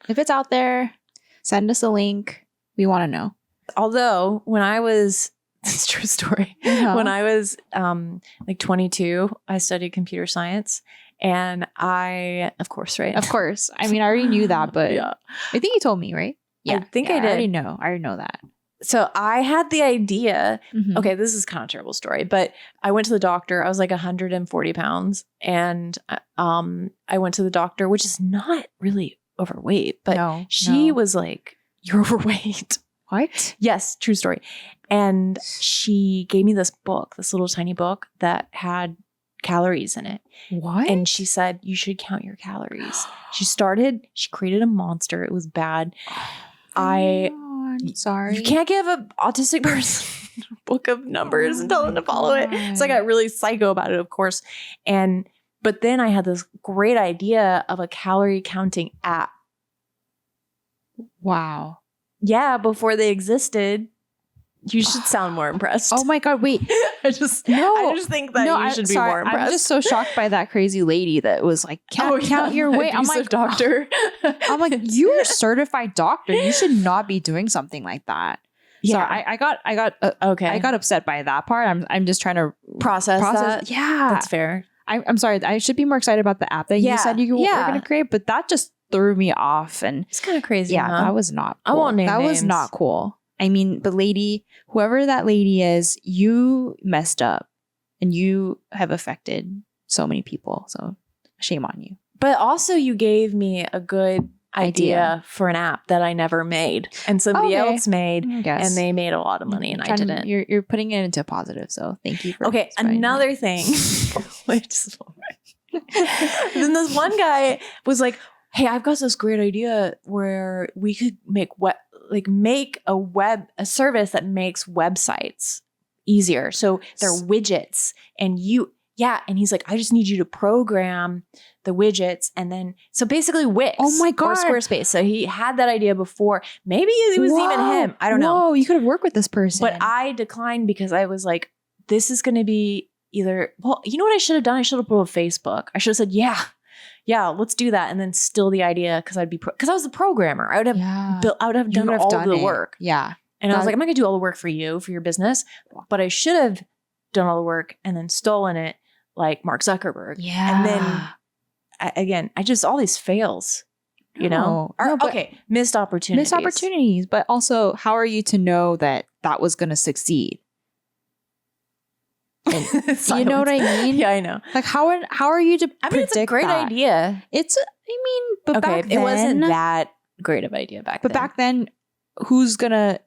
If it's out there, send us a link. We want to know. Although when I was, it's a true story. When I was like 22, I studied computer science. And of course, right? Of course. I mean, I already knew that, but yeah. I think you told me, right? Yeah. I think I did. I already know that. So I had the idea. Okay, this is kind of a terrible story, but I went to the doctor. I was like 140 pounds. And I went to the doctor, which is not really overweight, but she was like, "You're overweight." What? Yes, true story. And she gave me this book, this little tiny book that had calories in it. What? And she said, you should count your calories. She created a monster. It was bad. I'm sorry. You can't give an autistic person a book of numbers and tell them to follow it. So I got really psycho about it, of course. But then I had this great idea of a calorie counting app. Wow. Yeah, before they existed. You should sound more impressed. Oh my God, wait. I just think that you should be more impressed. I'm just so shocked by that crazy lady that was like, count your weight. I'm like, doctor. I'm like, you're a certified doctor. You should not be doing something like that. Yeah. So I got upset by that part. I'm just trying to process that. Yeah. That's fair. I'm sorry. I should be more excited about the app that you said you were going to create, but that just threw me off. And it's kind of crazy. Yeah, that was not cool. I won't name names. Was not cool. I mean, but whoever that lady is, you messed up and you have affected so many people. So shame on you. But also you gave me a good idea for an app that I never made and somebody else made and they made a lot of money and I didn't. You're putting it into positive. So thank you for another thing. Then this one guy was like, hey, I've got this great idea where we could make a service that makes websites easier. So they're widgets and and he's like, I just need you to program the widgets. And then, so basically Wix or Squarespace. So he had that idea before. Maybe it was even him. I don't know. Oh, you could have worked with this person. But I declined because I was like, this is going to be either, well, you know what I should have done? I should have put on Facebook. I should have said, yeah, let's do that. And then steal the idea because because I was a programmer. I would have done all of the work. Yeah. And I was like, I'm not going to do all the work for you, for your business. But I should have done all the work and then stolen it like Mark Zuckerberg. Yeah. And then, all these fails, you know? Missed opportunities. Missed opportunities. But also, how are you to know that was going to succeed? You know what I mean? Yeah, I know. Like how are you to predict it's a great idea. But back then it wasn't that great of an idea back then. But back then, who's gonna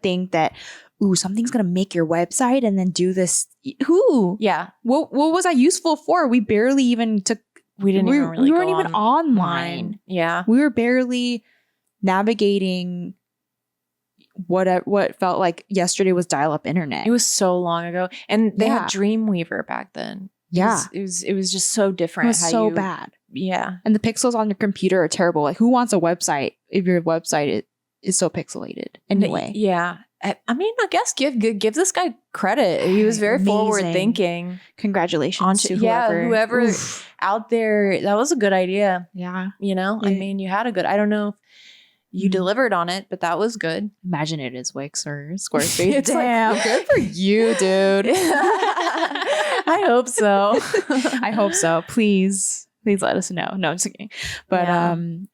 think that, ooh, something's gonna make your website and then do this? Who? Yeah. What was that useful for? We barely even took. We weren't even online. Yeah. We were barely navigating what felt like yesterday was dial-up internet. It was so long ago. And they had Dreamweaver back then. It was just so different. It was so bad. Yeah. And the pixels on your computer are terrible. Like, who wants a website if your website is so pixelated anyway? Yeah. I mean, I guess give this guy credit. He was very forward thinking. Congratulations to whoever. Yeah, whoever out there. That was a good idea. Yeah. You know, I mean, you had I don't know if you delivered on it, but that was good. Imagine it is Wix or Squarespace. It's Damn, like, good for you, dude. I hope so. I hope so. Please let us know. No, I'm just kidding. But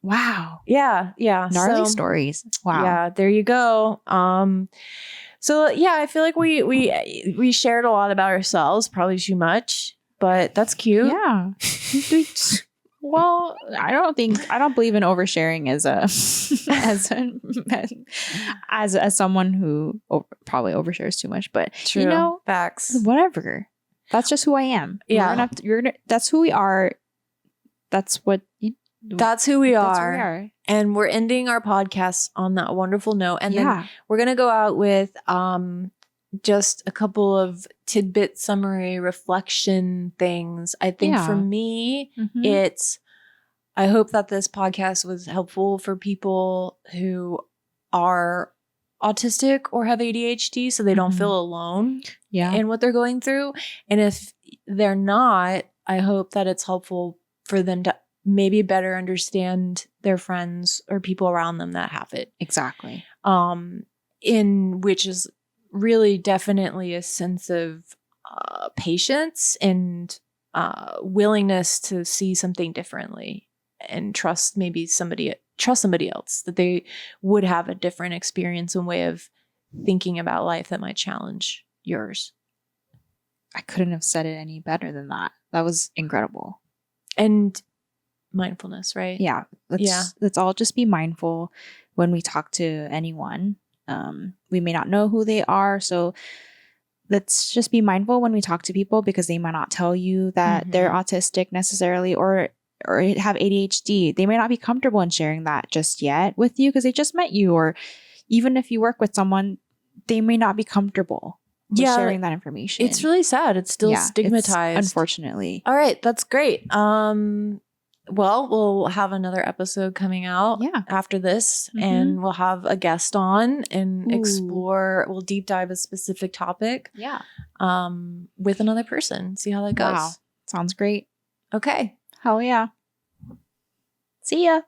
wow. Yeah. Gnarly stories. Wow. Yeah, there you go. So yeah, I feel like we shared a lot about ourselves, probably too much, but that's cute. Yeah. Well, I don't believe in oversharing as someone who probably overshares too much, but True. You know, facts. Whatever. That's just who I am. Yeah. That's who we are. That's who we are. And we're ending our podcast on that wonderful note. And then we're going to go out with just a couple of tidbit summary reflection things. I think for me, I hope that this podcast was helpful for people who are autistic or have ADHD so they don't feel alone in what they're going through. And if they're not, I hope that it's helpful for them to maybe better understand their friends or people around them that have it. Exactly. In which is really definitely a sense of patience and willingness to see something differently and trust somebody else, that they would have a different experience and way of thinking about life that might challenge yours. I couldn't have said it any better than that. That was incredible. And mindfulness, right? Yeah. Let's all just be mindful when we talk to anyone. We may not know who they are, so let's just be mindful when we talk to people, because they might not tell you that they're autistic necessarily or have ADHD. They may not be comfortable in sharing that just yet with you because they just met you, or even if you work with someone, they may not be comfortable with sharing that information. It's really sad. It's still stigmatized, unfortunately. All right, that's great. Well, we'll have another episode coming out after this, and we'll have a guest on and we'll deep dive a specific topic with another person. See how that goes. Wow. Sounds great. Okay. Hell yeah. See ya.